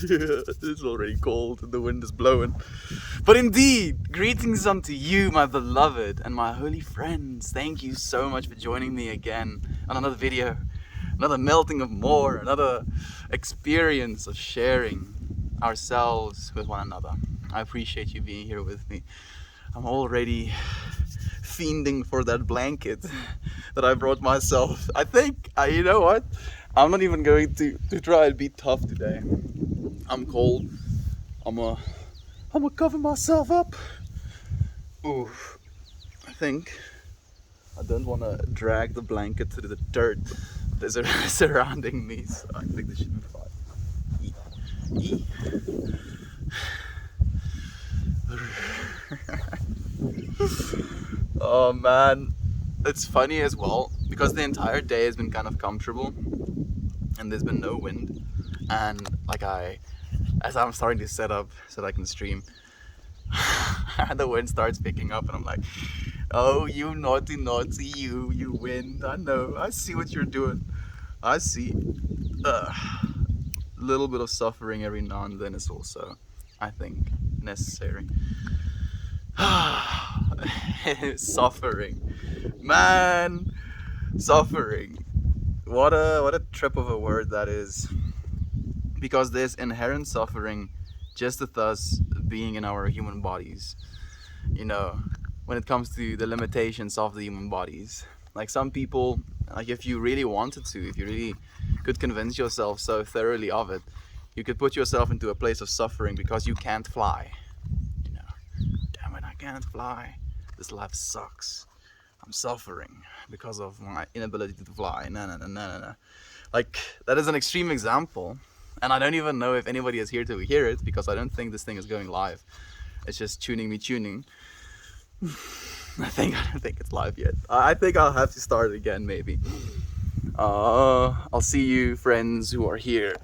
It's already cold and the wind is blowing. But indeed, greetings unto you, my beloved and my holy friends. Thank you so much for joining me again on another video, another melting of more, another experience of sharing ourselves with one another. I appreciate you being here with me. I'm already fiending for that blanket that I brought myself. I think, you know what? I'm not even going to try and be tough today. I'm cold. I'm gonna cover myself up. Ooh, I think I don't want to drag the blanket through the dirt that's surrounding me, so I think this should be fine. Eee. Oh man, it's funny as well because the entire day has been kind of comfortable and there's been no wind, and as I'm starting to set up so that I can stream, the wind starts picking up and I'm like, oh, you naughty you wind, I know, I see what you're doing, I see. A little bit of suffering every now and then is also, I think, necessary. Suffering, man, suffering. What a trip of a word that is, because there's inherent suffering just with us being in our human bodies. You know, when it comes to the limitations of the human bodies, like some people, like if you really wanted to, if you really could convince yourself so thoroughly of it, you could put yourself into a place of suffering because you can't fly. You know, damn it, I can't fly. This life sucks. I'm suffering because of my inability to fly. No. Like, that is an extreme example. And I don't even know if anybody is here to hear it because I don't think this thing is going live. It's just tuning. I don't think it's live yet. I think I'll have to start again, maybe. I'll see you, friends who are here,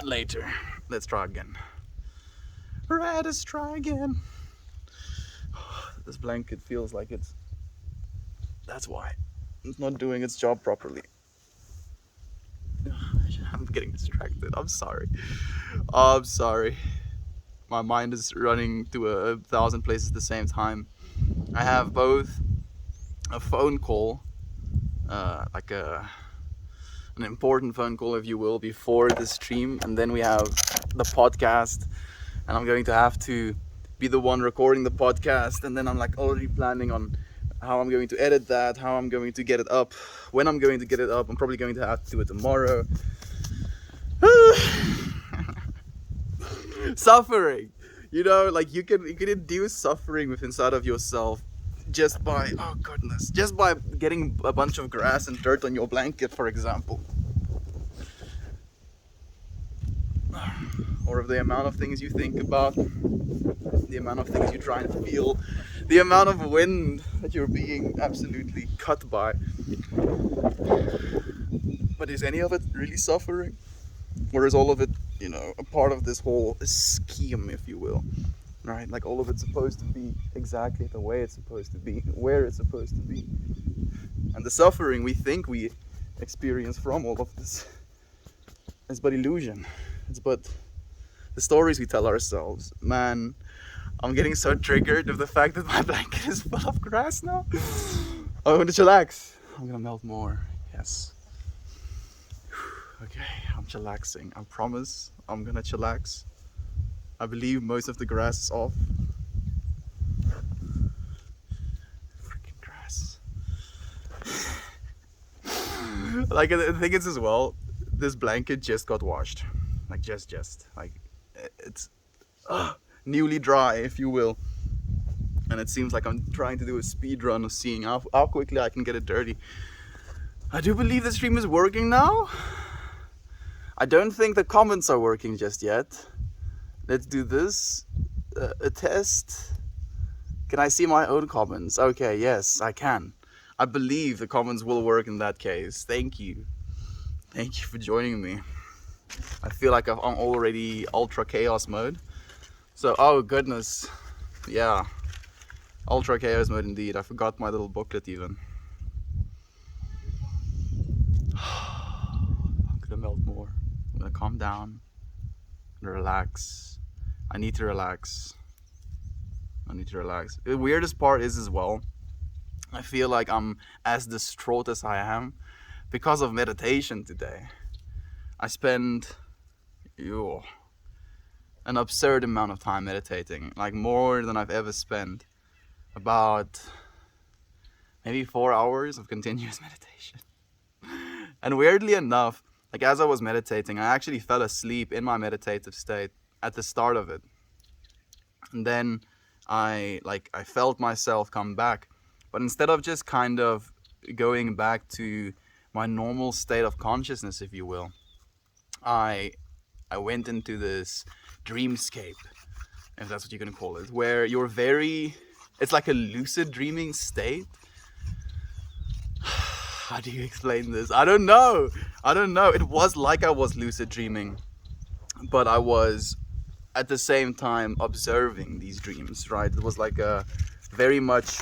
later. Let's try again. Let's try again. This blanket feels like that's why. It's not doing its job properly. I'm getting distracted. I'm sorry. My mind is running to 1,000 places at the same time. I have both a phone call, like an important phone call, if you will, before the stream, and then we have the podcast, and I'm going to have to be the one recording the podcast, and then I'm like already planning on how I'm going to edit that, how I'm going to get it up, when I'm going to get it up. I'm probably going to have to do it tomorrow. Suffering, you know, like you can induce suffering within inside of yourself just by, oh goodness, just by getting a bunch of grass and dirt on your blanket, for example, or of the amount of things you think about, the amount of things you try and feel, the amount of wind that you're being absolutely cut by. But is any of it really suffering? Or is all of it, you know, a part of this whole scheme, if you will? Right? Like all of it's supposed to be exactly the way it's supposed to be, where it's supposed to be. And the suffering we think we experience from all of this is but illusion. It's but the stories we tell ourselves. Man, I'm getting so triggered with the fact that my blanket is full of grass now. I'm gonna chillax. I'm gonna melt more. Yes. Okay, I'm chillaxing. I promise I'm gonna chillax. I believe most of the grass is off. Freaking grass. Like, the thing is as well, this blanket just got washed. Like, just. Like, it's newly dry, if you will. And it seems like I'm trying to do a speed run of seeing how quickly I can get it dirty. I do believe the stream is working now. I don't think the comments are working just yet. Let's do this. A test. Can I see my own comments? Okay, yes, I can. I believe the comments will work in that case. Thank you. Thank you for joining me. I feel like I'm already ultra chaos mode. So, oh goodness. Yeah. Ultra chaos mode indeed. I forgot my little booklet even. I'm gonna melt more. I'm gonna calm down. and relax. I need to relax. I need to relax. The weirdest part is as well, I feel like I'm as distraught as I am because of meditation today. I spend an absurd amount of time meditating, like more than I've ever spent. About maybe 4 hours of continuous meditation. And weirdly enough, like as I was meditating, I actually fell asleep in my meditative state at the start of it. And then I felt myself come back. But instead of just kind of going back to my normal state of consciousness, if you will, I went into this dreamscape, if that's what you're gonna call it, where it's like a lucid dreaming state. How do you explain this? I don't know. It was like I was lucid dreaming, but I was at the same time observing these dreams, right? It was like a very much,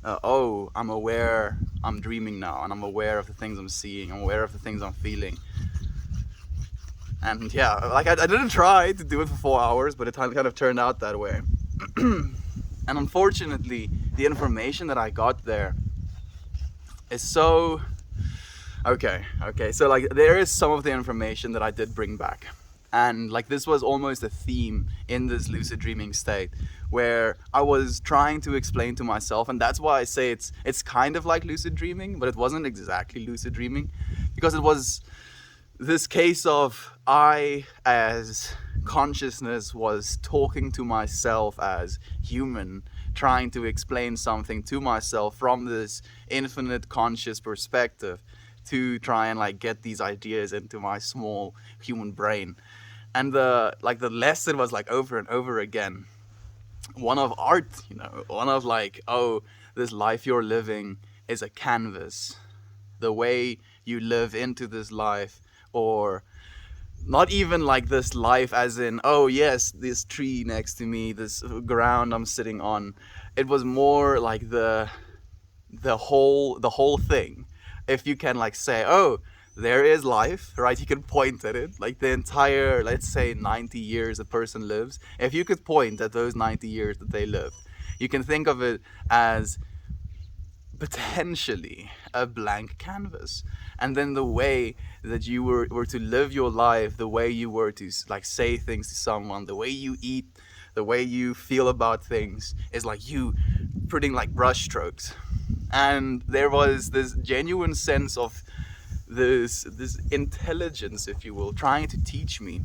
I'm aware I'm dreaming now, and I'm aware of the things I'm seeing, I'm aware of the things I'm feeling. And yeah, like I didn't try to do it for 4 hours, but it kind of turned out that way. And unfortunately, the information that I got there is so... Okay, so like there is some of the information that I did bring back. And like this was almost a theme in this lucid dreaming state, where I was trying to explain to myself, and that's why I say it's kind of like lucid dreaming, but it wasn't exactly lucid dreaming, because it was this case of I, as consciousness, was talking to myself as human, trying to explain something to myself from this infinite conscious perspective to try and like get these ideas into my small human brain. And the lesson was like over and over again, one of art, one of like, this life you're living is a canvas. The way you live into this life, or not even like this life as in, oh yes, this tree next to me, this ground I'm sitting on. It was more like the whole thing. If you can like say, oh, there is life, right? You can point at it, like the entire, let's say 90 years a person lives. If you could point at those 90 years that they lived, you can think of it as potentially a blank canvas. And then the way that you were to live your life, the way you were to like say things to someone, the way you eat, the way you feel about things is like you putting like brush strokes. And there was this genuine sense of this intelligence, if you will, trying to teach me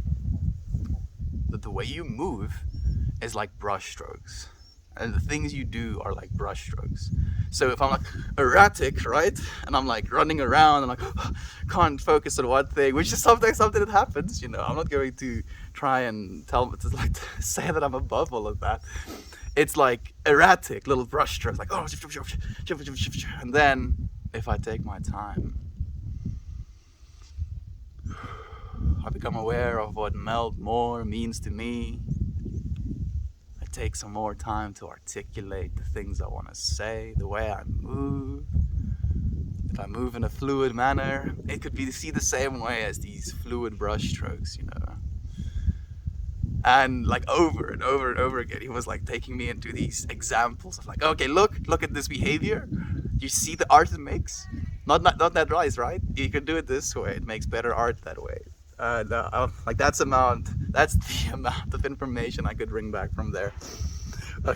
that the way you move is like brush strokes, and the things you do are like brush strokes. So if I'm like erratic, right, and I'm like running around and like can't focus on one thing, which is something that happens, I'm not going to try and say that I'm above all of that. It's like erratic little brush strokes, like and then if I take my time, I become aware of what melt more means to me. I take some more time to articulate the things I want to say, the way I move. If I move in a fluid manner, it could be see the same way as these fluid brush strokes, And like over and over and over again, he was like taking me into these examples of like, okay, look at this behavior. You see the art it makes? Not that right? You can do it this way. It makes better art that way. And that's the amount of information I could bring back from there.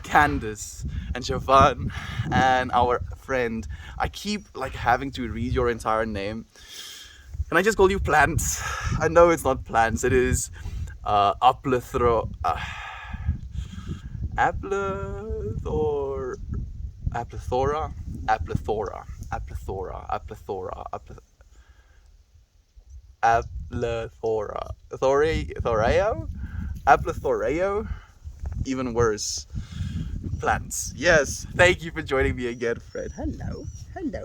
Candace and Jovan and our friend. I keep like having to read your entire name. Can I just call you Plants? I know it's not Plants. It is Applethora. Applethoreo? Even worse. Plants. Yes, thank you for joining me again, Fred. Hello,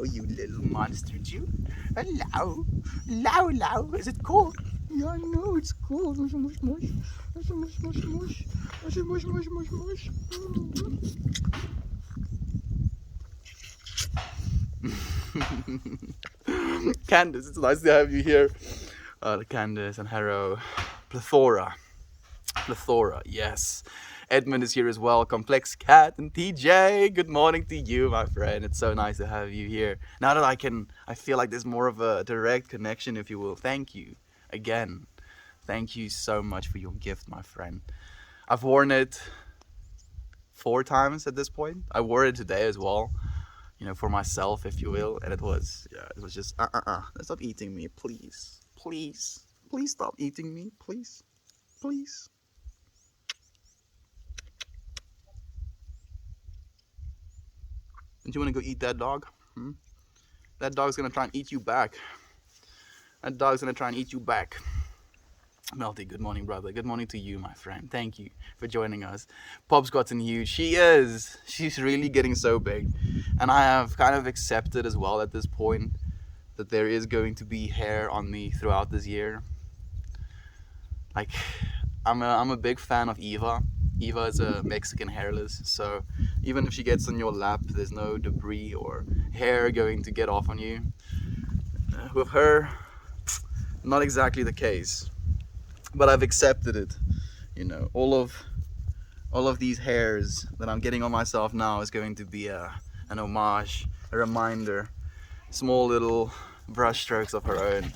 you little monster Jew. Hello. Low. Is it cold? Yeah, I know it's cold. Mush. Candace, it's nice to have you here. Candace and Harrow. Plethora. Plethora, yes. Edmund is here as well. Complex Cat and TJ. Good morning to you, my friend. It's so nice to have you here. Now that I feel like there's more of a direct connection, if you will. Thank you again. Thank you so much for your gift, my friend. I've worn it 4 times at this point. I wore it today as well, you know, for myself, if you will. And it was just, stop eating me, please. Please. Please stop eating me, please. Please. Don't you want to go eat that dog? That dog's gonna try and eat you back. That dog's gonna try and eat you back. Melty, good morning, brother. Good morning to you, my friend. Thank you for joining us. Pop's gotten huge. She's really getting so big. And I have kind of accepted as well at this point that there is going to be hair on me throughout this year. Like, I'm a big fan of Eva. Eva is a Mexican hairless, so even if she gets on your lap, there's no debris or hair going to get off on you. With her, not exactly the case, but I've accepted it. You know, all of these hairs that I'm getting on myself now is going to be an homage, a reminder, small little brush strokes of her own.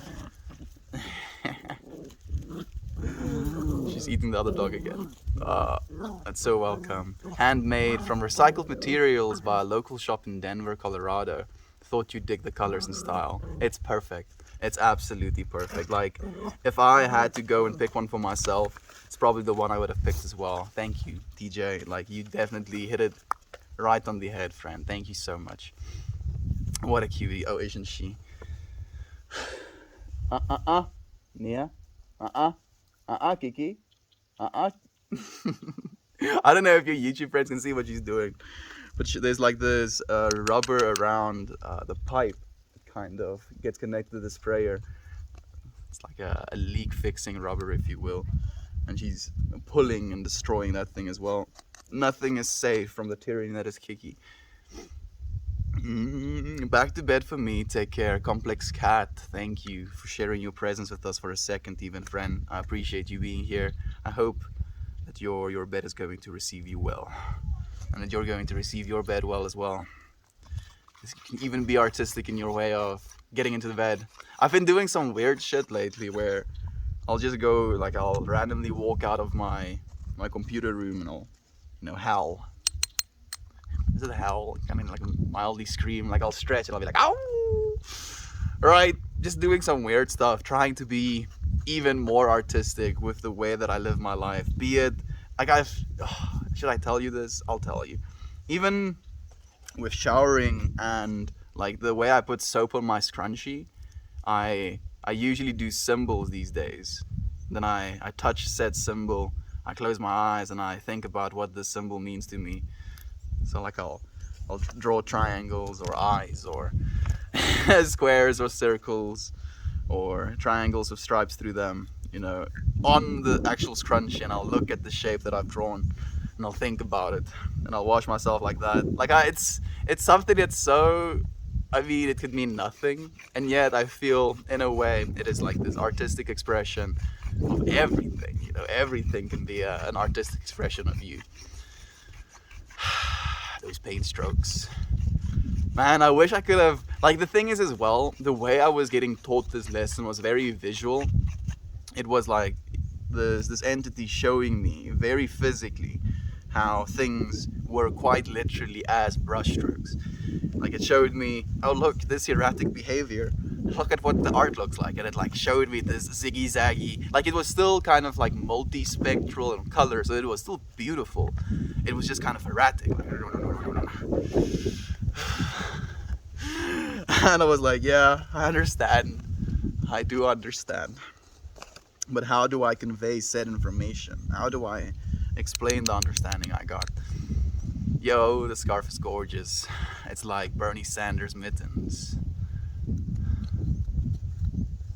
She's eating the other dog again. That's so welcome. Handmade from recycled materials by a local shop in Denver, Colorado. Thought you'd dig the colors and style. It's perfect. It's absolutely perfect. Like, if I had to go and pick one for myself, it's probably the one I would have picked as well. Thank you, TJ. Like, you definitely hit it right on the head, friend. Thank you so much. What a cutie. Oh, isn't she? Nia? Kiki? I don't know if your YouTube friends can see what she's doing, but there's like this rubber around the pipe. It kind of gets connected to the sprayer. It's like a leak fixing rubber, if you will, and she's pulling and destroying that thing as well. Nothing is safe from the tyranny that is Kiki. Back to bed for me. Take care. Complex Cat, thank you for sharing your presence with us for a second, even, friend. I appreciate you being here. I hope that your bed is going to receive you well, and that you're going to receive your bed well as well. You can even be artistic in your way of getting into the bed. I've been doing some weird shit lately where I'll just go, like, I'll randomly walk out of my computer room and I'll, you know, howl. Is it a howl? I mean, like, mildly scream. Like, I'll stretch and I'll be like, ow! Right? Just doing some weird stuff, trying to be even more artistic with the way that I live my life. Be it, like, should I tell you this? I'll tell you. Even with showering and, like, the way I put soap on my scrunchie, I usually do symbols these days. Then I touch said symbol, I close my eyes and I think about what this symbol means to me. So, like, I'll draw triangles or eyes or squares or circles or triangles with stripes through them, you know, on the actual scrunchie, and I'll look at the shape that I've drawn and I'll think about it and I'll wash myself like that. Like, it's something that's so, I mean, it could mean nothing, and yet I feel in a way it is like this artistic expression of everything. You know, everything can be an artistic expression of you. Those paint strokes. Man, I wish I could have, like, the thing is as well, the way I was getting taught this lesson was very visual. It was like this entity showing me very physically how things were quite literally as brushstrokes. Like, it showed me, oh look, this erratic behavior, look at what the art looks like, and it, like, showed me this ziggy-zaggy, like, it was still kind of like multi-spectral in color, so it was still beautiful. It was just kind of erratic. And I was like, yeah, I understand. I do understand. But how do I convey said information? How do I explain the understanding I got? Yo, the scarf is gorgeous. It's like Bernie Sanders mittens.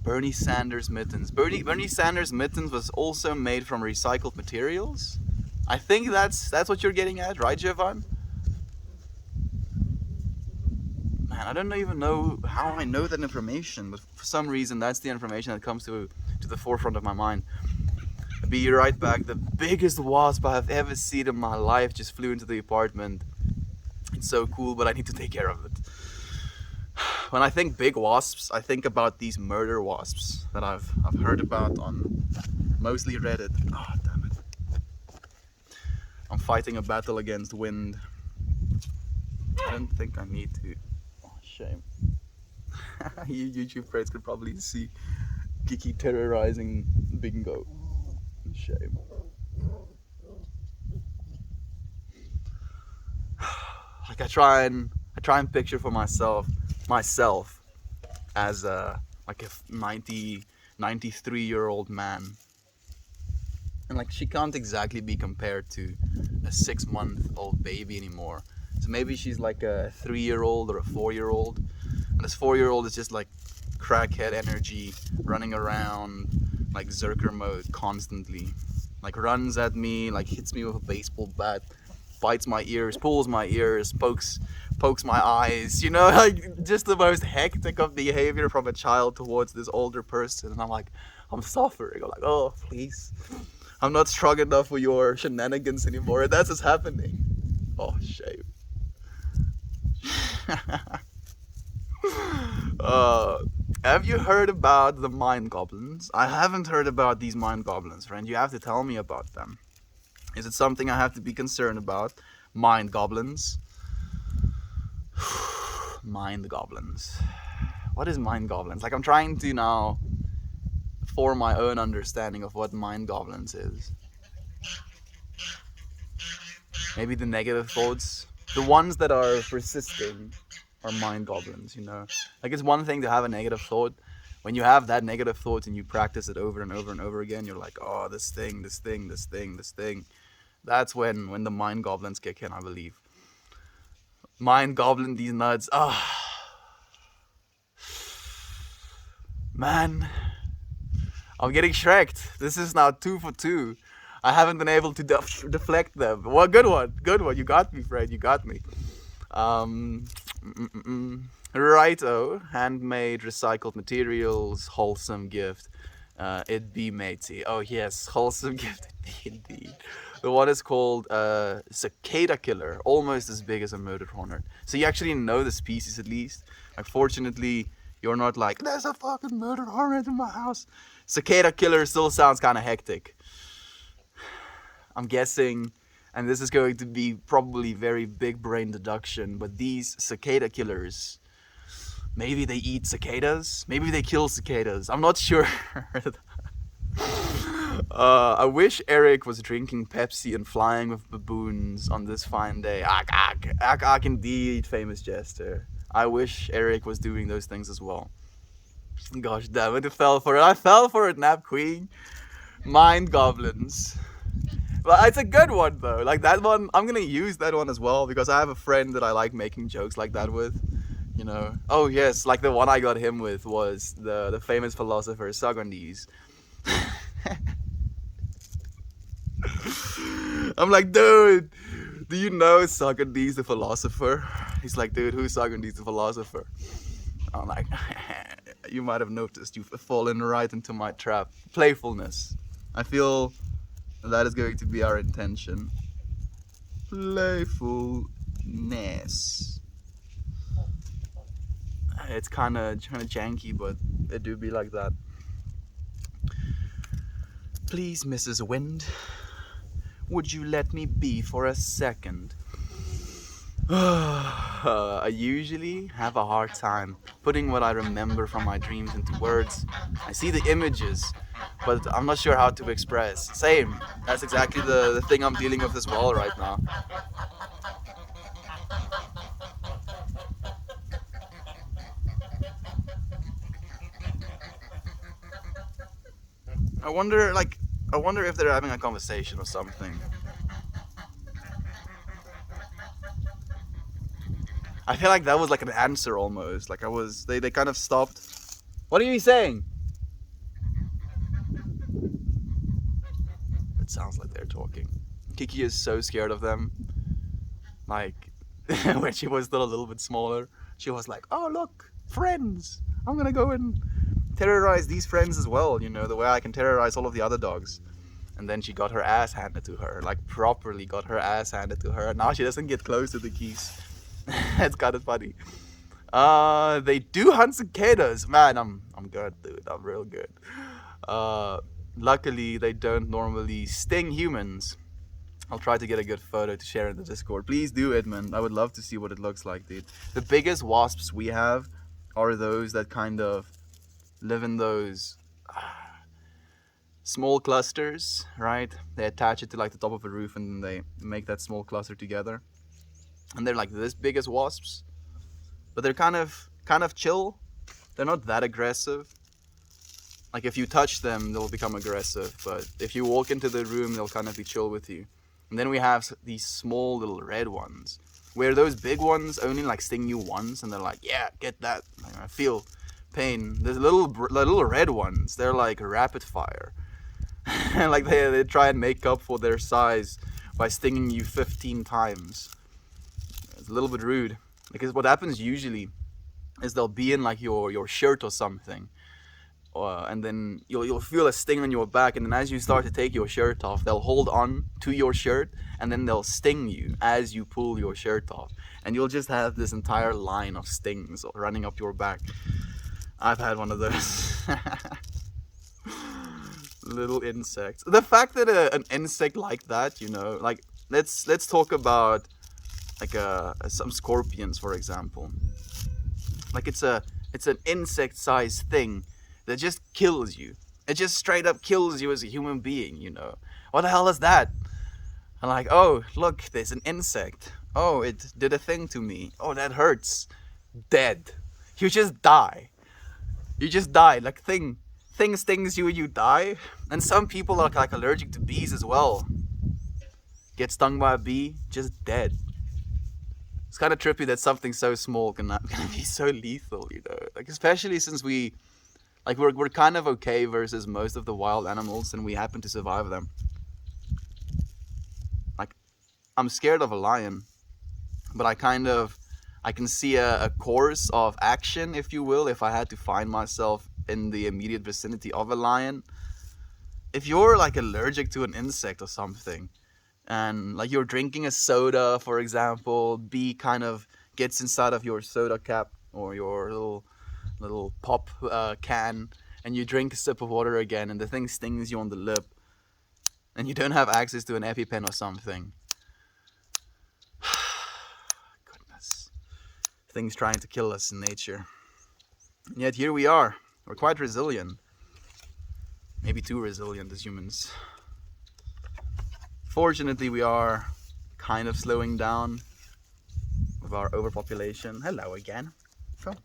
Bernie Sanders mittens. Bernie Sanders mittens was also made from recycled materials. I think that's what you're getting at, right, Jovan? Man, I don't even know how I know that information, but for some reason that's the information that comes to the forefront of my mind. Be right back. The biggest wasp I have ever seen in my life just flew into the apartment. It's so cool, but I need to take care of it. When I think big wasps, I think about these murder wasps that I've heard about on mostly Reddit. Oh, damn it. I'm fighting a battle against wind. I don't think I need to. Oh, shame. You YouTube friends could probably see Kiki terrorizing Bingo. Shame. Like I try and picture for myself as like a 93-year-old man, and like she can't exactly be compared to a 6-month-old baby anymore. So maybe she's like a 3-year-old or a 4-year-old, and this 4-year-old is just like crackhead energy, running around like Zerker mode constantly, like runs at me, like hits me with a baseball bat, bites my ears, pulls my ears, pokes my eyes, you know, like just the most hectic of behavior from a child towards this older person. And I'm like, I'm suffering. I'm like, oh please, I'm not strong enough for your shenanigans anymore. And that's what's happening. Oh, shame. Have you heard about the mind goblins? I haven't heard about these mind goblins, friend. You have to tell me about them. Is it something I have to be concerned about? Mind goblins. Mind goblins. What is mind goblins? Like, I'm trying to now form my own understanding of what mind goblins is. Maybe the negative thoughts, the ones that are persisting, are mind goblins, you know? Like, it's one thing to have a negative thought. When you have that negative thought and you practice it over and over and over again, you're like, oh, this thing. That's when the mind goblins kick in, I believe. Mind goblin, these nuts. Ah, man, I'm getting shreked. This is now 2 for 2. I haven't been able to deflect them. Well, good one. You got me, Fred. You got me. Righto, handmade, recycled materials, wholesome gift. It be matey. Oh yes, wholesome gift indeed. The one is called cicada killer, almost as big as a murder hornet. So you actually know the species at least. Like, fortunately, you're not like, there's a fucking murder hornet in my house. Cicada killer still sounds kind of hectic. I'm guessing, and this is going to be probably very big brain deduction, but these cicada killers, maybe they eat cicadas, maybe they kill cicadas, I'm not sure. I wish Eric was drinking Pepsi and flying with baboons on this fine day. Ak, indeed, famous jester. I wish Eric was doing those things as well. Gosh damn it, I fell for it, Nap Queen. Mind goblins. Well, it's a good one though. Like, that one, I'm gonna use that one as well, because I have a friend that I like making jokes like that with. You know. Oh yes, like the one I got him with was the famous philosopher Socrates. I'm like, dude, do you know Socrates the philosopher? He's like, dude, who's Socrates the philosopher? I'm like, you might have noticed you've fallen right into my trap. Playfulness. I feel that is going to be our intention. Playfulness. It's kind of janky, but it do be like that. Please, Mrs. Wind, would you let me be for a second? I usually have a hard time putting what I remember from my dreams into words. I see the images, but I'm not sure how to express. Same. That's exactly the thing I'm dealing with as well right now. I wonder if they're having a conversation or something. I feel like that was like an answer almost. Like they kind of stopped. What are you saying? It sounds like they're talking. Kiki is so scared of them. Like, when she was still a little bit smaller, she was like, oh look, friends. I'm gonna go and terrorize these friends as well, you know, the way I can terrorize all of the other dogs. And then she got her ass handed to her, like properly got her ass handed to her. Now she doesn't get close to the geese. It's kind of funny. They do hunt cicadas. Man, I'm good, dude. I'm real good. Luckily, they don't normally sting humans. I'll try to get a good photo to share in the Discord. Please do, Edmund. I would love to see what it looks like, dude. The biggest wasps we have are those that kind of live in those small clusters, right? They attach it to like the top of a roof and then they make that small cluster together. And they're like this big as wasps, but they're kind of chill. They're not that aggressive. Like if you touch them, they'll become aggressive, but if you walk into the room, they'll kind of be chill with you. And then we have these small little red ones, where those big ones only like sting you once, and they're like, yeah, get that. I feel pain. The little red ones, they're like rapid fire. And like they try and make up for their size by stinging you 15 times. It's a little bit rude. Because what happens usually is they'll be in like your shirt or something. And then you'll feel a sting on your back, and then as you start to take your shirt off, they'll hold on to your shirt, and then they'll sting you as you pull your shirt off, and you'll just have this entire line of stings running up your back. I've had one of those. Little insects. The fact that an insect like that, you know, like let's talk about like some scorpions, for example. Like it's an insect-sized thing that just kills you. It just straight up kills you as a human being, you know. What the hell is that? I'm like, oh, look, there's an insect. Oh, it did a thing to me. Oh, that hurts. Dead. You just die. You just die. Like thing stings you and you die. And some people are like allergic to bees as well. Get stung by a bee, just dead. It's kind of trippy that something so small can be so lethal, you know. Like especially since we're kind of okay versus most of the wild animals, and we happen to survive them. Like, I'm scared of a lion, but I can see a course of action, if you will, if I had to find myself in the immediate vicinity of a lion. If you're like allergic to an insect or something, and like you're drinking a soda, for example, bee kind of gets inside of your soda cap or your little pop can, and you drink a sip of water again, and the thing stings you on the lip, and you don't have access to an EpiPen or something. Goodness. Things trying to kill us in nature. And yet here we are. We're quite resilient. Maybe too resilient as humans. Fortunately, we are kind of slowing down with our overpopulation. Hello again. Come.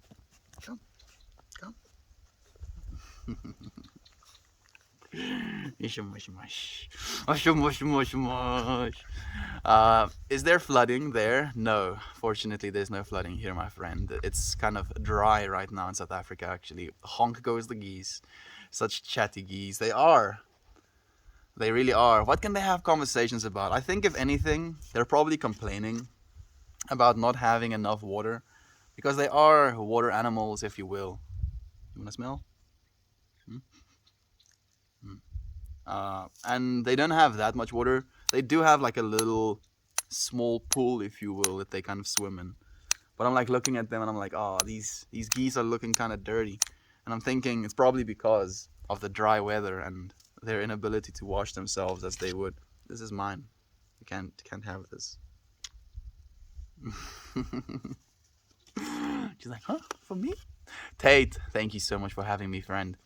Is there flooding there? No, fortunately there's no flooding here, my friend. It's kind of dry right now in South Africa, actually. Honk goes the geese. Such chatty geese. They are. They really are. What can they have conversations about? I think if anything, they're probably complaining about not having enough water, because they are water animals, if you will. You wanna smell? And they don't have that much water. They do have like a little small pool, if you will, that they kind of swim in. But I'm like looking at them and I'm like, oh, these geese are looking kind of dirty. And I'm thinking it's probably because of the dry weather and their inability to wash themselves as they would. This is mine. You can't have this. She's like, huh? For me? Tate, thank you so much for having me, friend.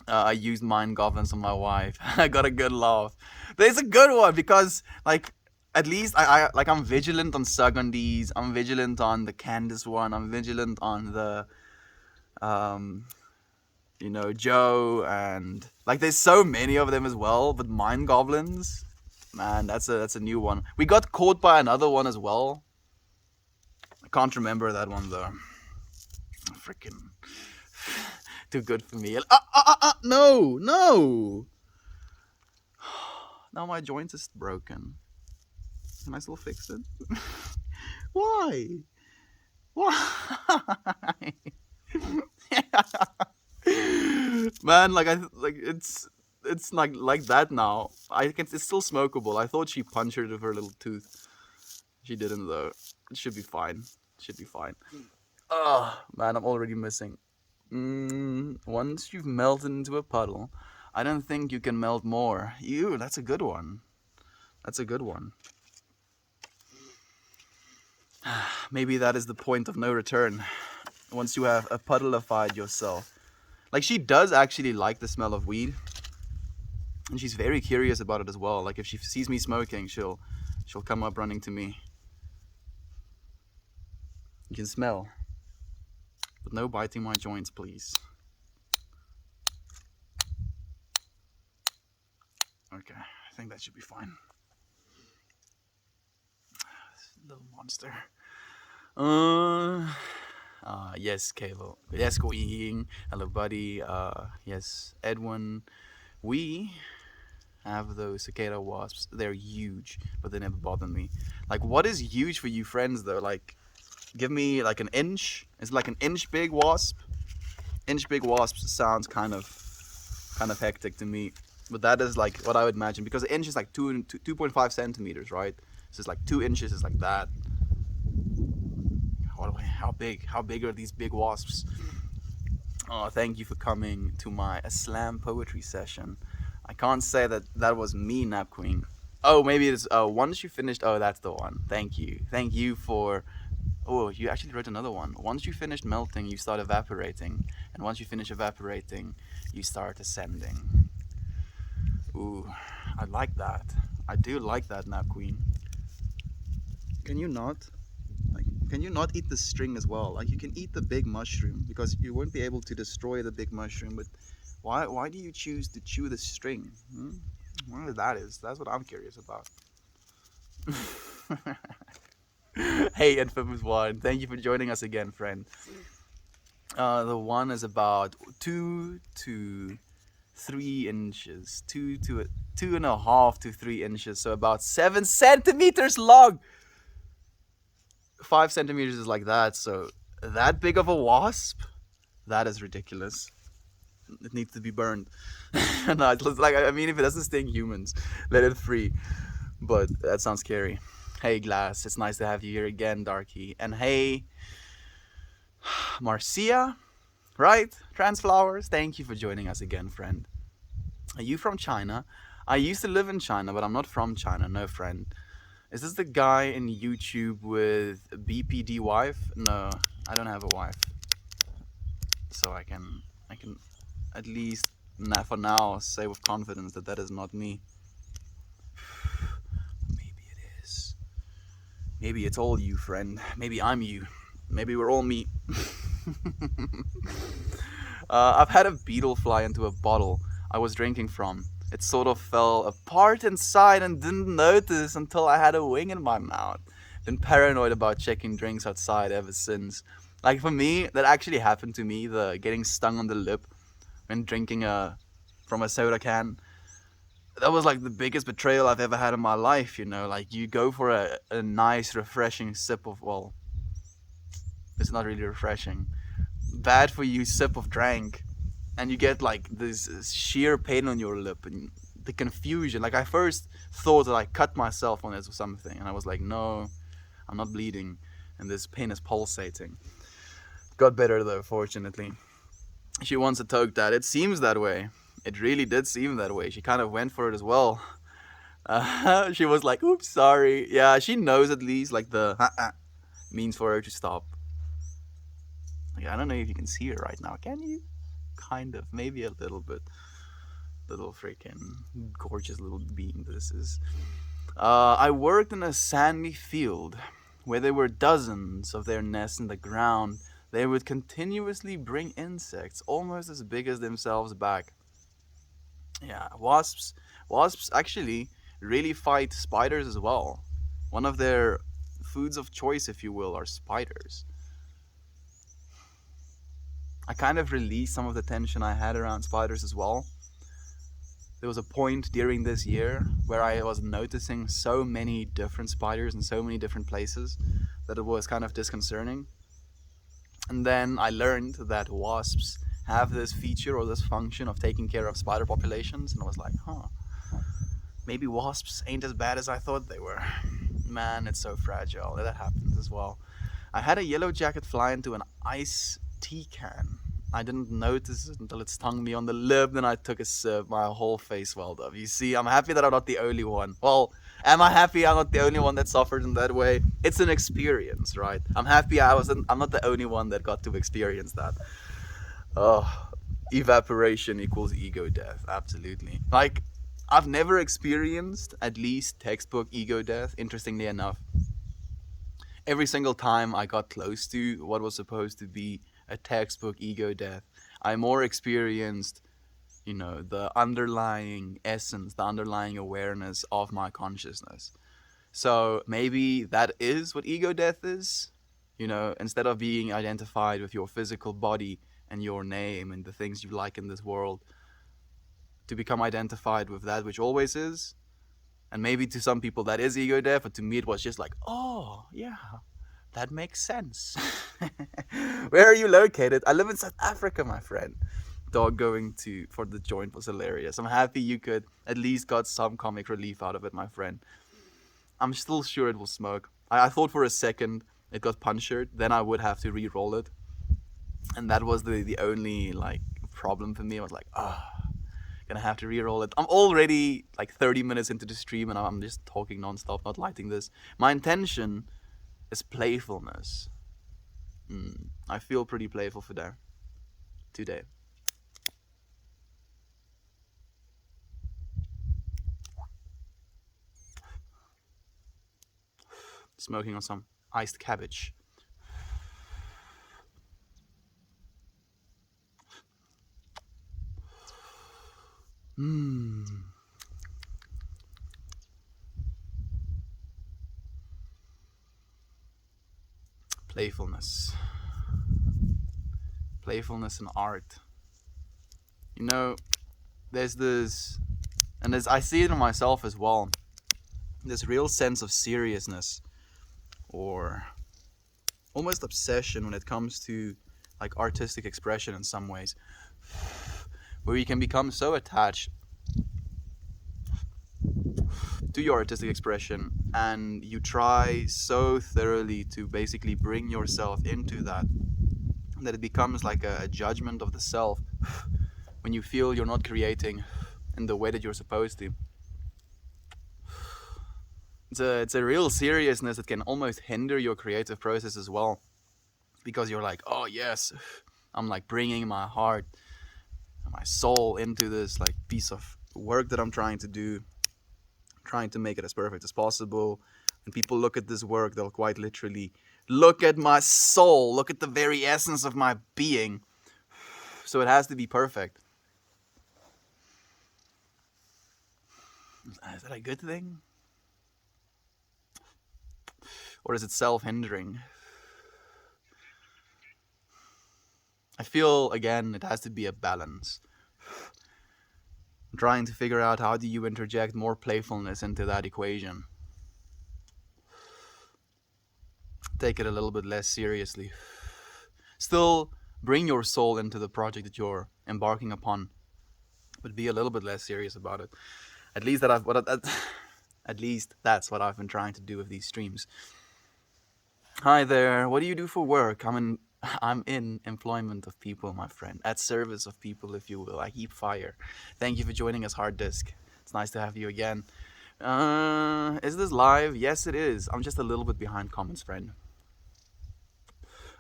I used mind goblins on my wife. I got a good laugh. There's a good one because, like, at least I'm vigilant on Sagandies. I'm vigilant on the Candace one. I'm vigilant on the, Joe, and like there's so many of them as well. But mind goblins, man, that's a new one. We got caught by another one as well. I can't remember that one though. Freaking. Too good for me. No. Now my joint is broken. Can I still fix it? Why? Man, it's it's like that now. It's still smokable. I thought she punched her with her little tooth. She didn't though. It should be fine. Should be fine. Oh man, I'm already missing. Once you've melted into a puddle, I don't think you can melt more. Ew, that's a good one. That's a good one. Maybe that is the point of no return. Once you have a puddleified yourself. Like, she does actually like the smell of weed. And she's very curious about it as well. Like, if she sees me smoking, she'll come up running to me. You can smell. But no biting my joints, please. Okay, I think that should be fine. Little monster. Yes, Kalo. Yes, Going. Hello, buddy. Yes, Edwin. We have those cicada wasps. They're huge, but they never bother me. Like, what is huge for you friends, though? Like, give me like an inch. It's like an inch big wasp. Inch big wasp sounds kind of hectic to me. But that is like what I would imagine, because an inch is like 2.5 centimeters, right? So it's like 2 inches is like that. How big are these big wasps? Oh, thank you for coming to my slam poetry session. I can't say that was me, Nap Queen. Oh, maybe it's once you finished. Oh, that's the one. Thank you for. Oh, you actually wrote another one. Once you finished melting, you start evaporating, and once you finish evaporating, you start ascending. Ooh, I like that. I do like that, Nap Queen. Can you not? Like, can you not eat the string as well? Like, you can eat the big mushroom, because you won't be able to destroy the big mushroom, but why do you choose to chew the string? Wonder what that is. That's what I'm curious about. Hey, Infamous One, thank you for joining us again, friend. The one is about 2 to 3 inches, 2.5 to 3 inches, so about 7 centimeters long. 5 centimeters is like that, so that big of a wasp, that is ridiculous. It needs to be burned. No, it's like, I mean, if it doesn't sting humans, let it free. But that sounds scary. Hey, Glass, it's nice to have you here again, Darky. And hey, Marcia, right? Transflowers, thank you for joining us again, friend. Are you from China? I used to live in China, but I'm not from China, no, friend. Is this the guy in YouTube with BPD wife? No, I don't have a wife. So I can at least for now say with confidence that is not me. Maybe it is. Maybe it's all you, friend. Maybe I'm you. Maybe we're all me. I've had a beetle fly into a bottle I was drinking from. It sort of fell apart inside and didn't notice until I had a wing in my mouth. Been paranoid about checking drinks outside ever since. Like, for me, that actually happened to me, the getting stung on the lip when drinking from a soda can. That was like the biggest betrayal I've ever had in my life, you know. Like, you go for a nice, refreshing sip of, well, it's not really refreshing, bad for you sip of drink, and you get like this sheer pain on your lip and the confusion. Like, I first thought that I cut myself on it or something, and I was like, no, I'm not bleeding, and this pain is pulsating. Got better though, fortunately. She once toked that it seems that way. It really did seem that way. She kind of went for it as well. She was like, oops, sorry. Yeah, she knows at least, like, the means for her to stop. Like, I don't know if you can see her right now. Can you? Kind of, maybe a little bit. Little freaking gorgeous little being this is. I worked in a sandy field where there were dozens of their nests in the ground. They would continuously bring insects almost as big as themselves back. Yeah, wasps actually really fight spiders as well. One of their foods of choice, if you will, are spiders. I kind of released some of the tension I had around spiders as well. There was a point during this year where I was noticing so many different spiders in so many different places that it was kind of disconcerting. And then I learned that wasps have this feature or this function of taking care of spider populations, and I was like, huh, maybe wasps ain't as bad as I thought they were. Man, it's so fragile. That happens as well. I had a yellow jacket fly into an ice tea can. I didn't notice it until it stung me on the lip, then I took a sip. My whole face welled up. You see, I'm happy that I'm not the only one. Well, am I happy I'm not the only one that suffered in that way? It's an experience, right? I'm happy I'm not the only one that got to experience that. Oh, evaporation equals ego death. Absolutely. Like, I've never experienced at least textbook ego death, interestingly enough. Every single time I got close to what was supposed to be a textbook ego death, I more experienced, the underlying essence, the underlying awareness of my consciousness. So maybe that is what ego death is. Instead of being identified with your physical body and your name and the things you like in this world, to become identified with that which always is. And maybe to some people that is ego death, but to me it was just like, oh, yeah, that makes sense. Where are you located? I live in South Africa, my friend. Dog going for the joint was hilarious. I'm happy you could at least got some comic relief out of it, my friend. I'm still sure it will smoke. I thought for a second it got punctured, then I would have to re-roll it. And that was the only problem for me. I was like, gonna have to re-roll it. I'm already 30 minutes into the stream and I'm just talking non-stop, not lighting this. My intention is playfulness. I feel pretty playful for that today. Smoking on some iced cabbage. Playfulness. Playfulness in art. There's this, and I see it in myself as well, this real sense of seriousness or almost obsession when it comes to artistic expression in some ways, where you can become so attached to your artistic expression and you try so thoroughly to basically bring yourself into that it becomes like a judgment of the self when you feel you're not creating in the way that you're supposed to. It's a real seriousness that can almost hinder your creative process as well, because you're like, oh yes, I'm bringing my heart and my soul into this piece of work that I'm trying to do, trying to make it as perfect as possible. When people look at this work, they'll quite literally look at my soul, look at the very essence of my being. So it has to be perfect. Is that a good thing? Or is it self-hindering? I feel, again, it has to be a balance. I'm trying to figure out how do you interject more playfulness into that equation. Take it a little bit less seriously. Still bring your soul into the project that you're embarking upon, but be a little bit less serious about it. At least that's what I've been trying to do with these streams. Hi there. What do you do for work? I'm in employment of people, my friend. At service of people, if you will. I heap fire. Thank you for joining us, Hard Disk. It's nice to have you again. Is this live? Yes, it is. I'm just a little bit behind comments, friend.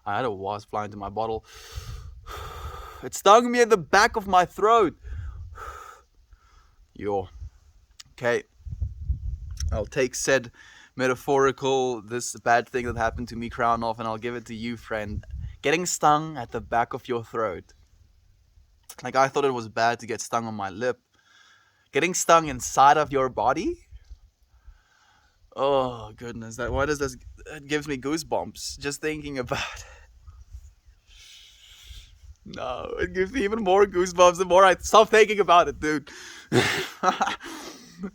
I had a wasp fly into my bottle. It stung me at the back of my throat. Yo. Okay. I'll take said this bad thing that happened to me crown off, and I'll give it to you, friend. Getting stung at the back of your throat. I thought it was bad to get stung on my lip. Getting stung inside of your body? Oh goodness, it gives me goosebumps just thinking about it. No, it gives me even more goosebumps the more I stop thinking about it, dude.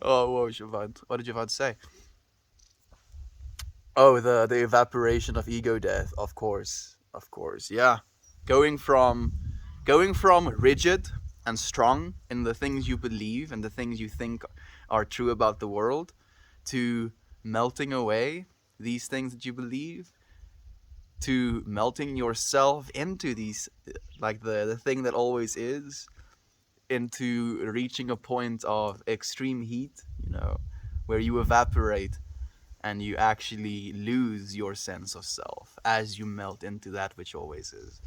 Oh, whoa, Siobhan. What did Siobhan say? Oh, the evaporation of ego death, of course, yeah. Going from Going from rigid and strong in the things you believe and the things you think are true about the world, to melting away these things that you believe, to melting yourself into these, like the thing that always is, into reaching a point of extreme heat, where you evaporate and you actually lose your sense of self as you melt into that which always is.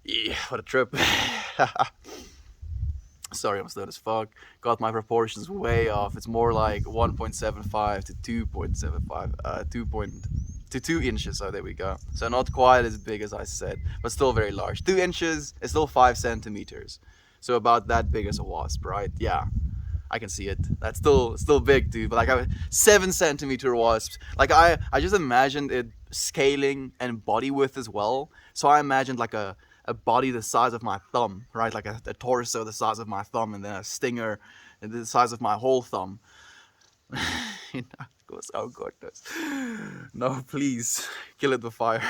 Yeah, what a trip. Sorry, I'm slow as fuck. Got my proportions way off. It's more like 1.75 to 2.75, 2 inches. So there we go. So not quite as big as I said, but still very large. 2 inches is still 5 centimeters. So about that big as a wasp, right? Yeah, I can see it. That's still big, dude. But like a 7 centimeter wasp. Like I just imagined it scaling and body width as well. So I imagined like a body the size of my thumb, right? Like a torso the size of my thumb, and then a stinger the size of my whole thumb. Oh goodness. No, please, kill it with fire.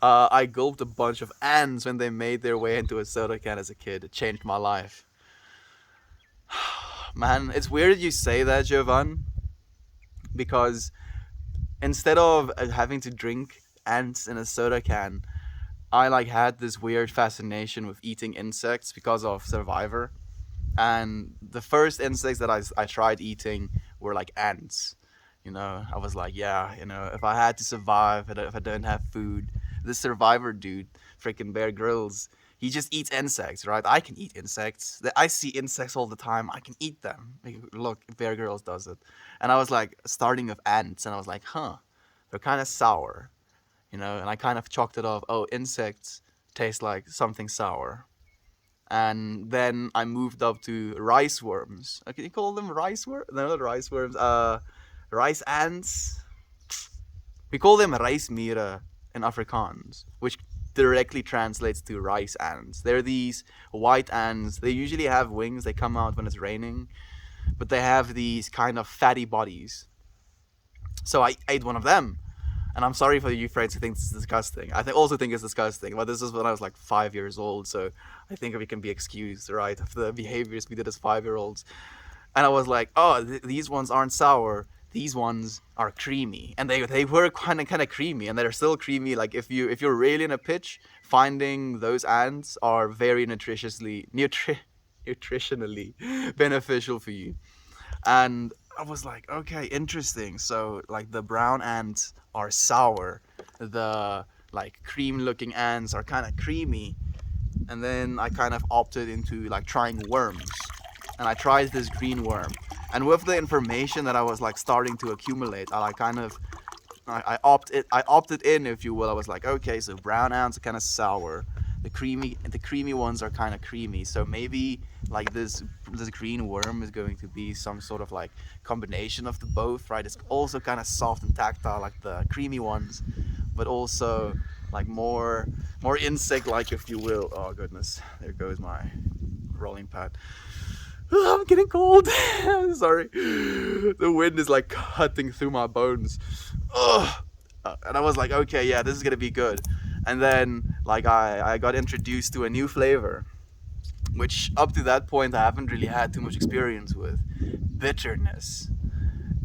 I gulped a bunch of ants when they made their way into a soda can as a kid. It changed my life. Man, it's weird you say that, Jovan, because instead of having to drink ants in a soda can, I like had this weird fascination with eating insects because of Survivor. And the first insects that I tried eating were like ants. I was like, yeah, if I had to survive, if I don't have food, this Survivor dude, freaking Bear Grylls, he just eats insects, right? I can eat insects. I see insects all the time. I can eat them. Look, Bear Grylls does it. And I was like, starting with ants, and I was like, they're kind of sour. And I kind of chalked it off. Oh, insects taste like something sour. And then I moved up to rice worms. Can you call them rice worms? No, not rice worms. Rice ants. We call them reismiere in Afrikaans, which directly translates to rice ants. They're these white ants. They usually have wings. They come out when it's raining, but they have these kind of fatty bodies. So I ate one of them. And I'm sorry for you friends who think this is disgusting. I also think it's disgusting, but this is when I was like 5 years old, so I think we can be excused, right, of the behaviors we did as 5-year-olds. And I was like, oh, these ones aren't sour. These ones are creamy, and they were kind of creamy, and they're still creamy. Like if you're really in a pitch, finding those ants are very nutritionally beneficial for you. And I was like, okay, interesting. So like the brown ants are sour, the like cream looking ants are kind of creamy. And then I kind of opted into like trying worms, and I tried this green worm. And with the information that I was like starting to accumulate, I opted in, if you will. I was like, okay, so brown ants are kind of sour, the creamy ones are kind of creamy, so maybe like this green worm is going to be some sort of like combination of the both, right? It's also kind of soft and tactile like the creamy ones, but also like more insect like, if you will. Oh goodness, there goes my rolling pad. I'm getting cold. Sorry, the wind is like cutting through my bones. Ugh. And I was like, okay, yeah, this is gonna be good. And then like I got introduced to a new flavor, which up to that point I haven't really had too much experience with: bitterness.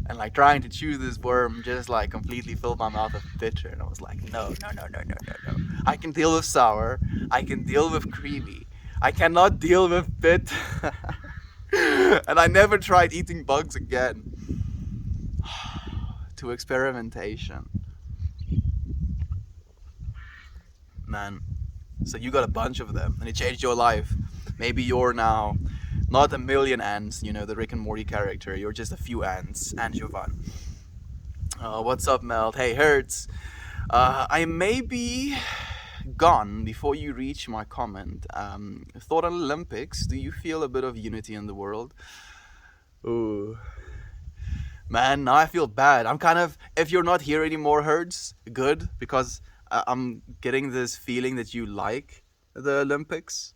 And like trying to chew this worm just like completely filled my mouth with bitter. And I was like, no. I can deal with sour. I can deal with creamy. I cannot deal with bitter. And I never tried eating bugs again. To experimentation. Man, so you got a bunch of them and it changed your life. Maybe you're now not a million ants, the Rick and Morty character. You're just a few ants. And Jovan. What's up, Meld? Hey, Hertz. I may be gone before you reach my comment. Thought on Olympics. Do you feel a bit of unity in the world? Ooh. Man, now I feel bad. I'm kind of, if you're not here anymore, Hertz, good, because I'm getting this feeling that you like the Olympics.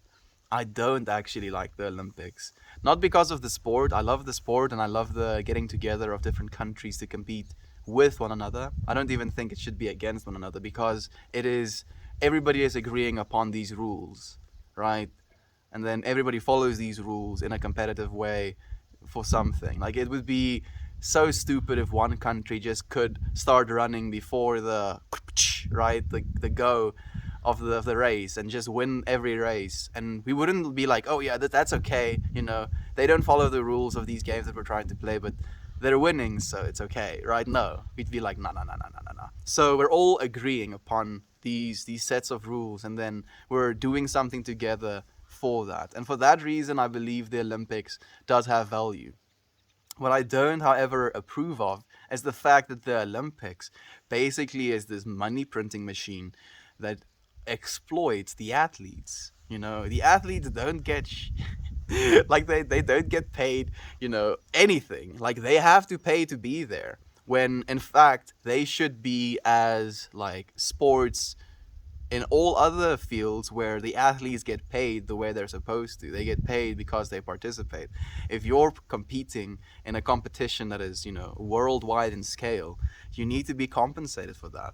I don't actually like the Olympics. Not because of the sport. I love the sport and I love the getting together of different countries to compete with one another. I don't even think it should be against one another, because it is everybody is agreeing upon these rules, right? And then everybody follows these rules in a competitive way for something. Like, it would be so stupid if one country just could start running before the right, the go of the race, and just win every race, and we wouldn't be like, oh yeah, that's okay, you know, they don't follow the rules of these games that we're trying to play, but they're winning, so it's okay, right? No, we'd be like, no, no, no, no, no, no, no. So we're all agreeing upon these sets of rules, and then we're doing something together for that. And for that reason, I believe the Olympics does have value. What I don't, however, approve of is the fact that the Olympics basically is this money printing machine that exploits the athletes. You know, the athletes don't get like they don't get paid, you know, anything. Like, they have to pay to be there, when in fact they should be as like sports in all other fields where the athletes get paid the way they're supposed to. They get paid because they participate. If you're competing in a competition that is, you know, worldwide in scale, you need to be compensated for that.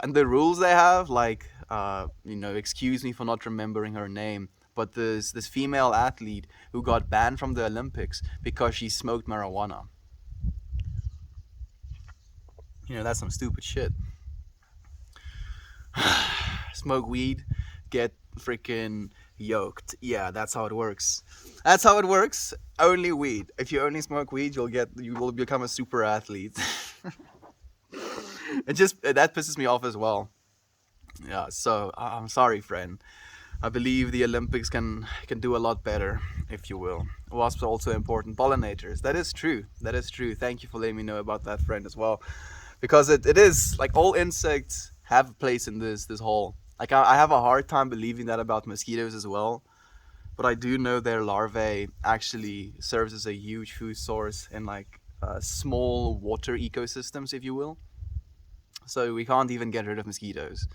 And the rules they have, like, you know, excuse me for not remembering her name, but this female athlete who got banned from the Olympics because she smoked marijuana. You know, that's some stupid shit. Smoke weed, get freaking yoked. Yeah, that's how it works. That's how it works. Only weed. If you only smoke weed, you will become a super athlete. That pisses me off as well. Yeah, so I'm sorry, friend. I believe the Olympics can do a lot better, if you will. Wasps are also important pollinators. That is true. That is true. Thank you for letting me know about that, friend, as well. Because it is, like, all insects have a place in this whole. Like, I have a hard time believing that about mosquitoes as well. But I do know their larvae actually serves as a huge food source in, like, small water ecosystems, if you will. So we can't even get rid of mosquitoes.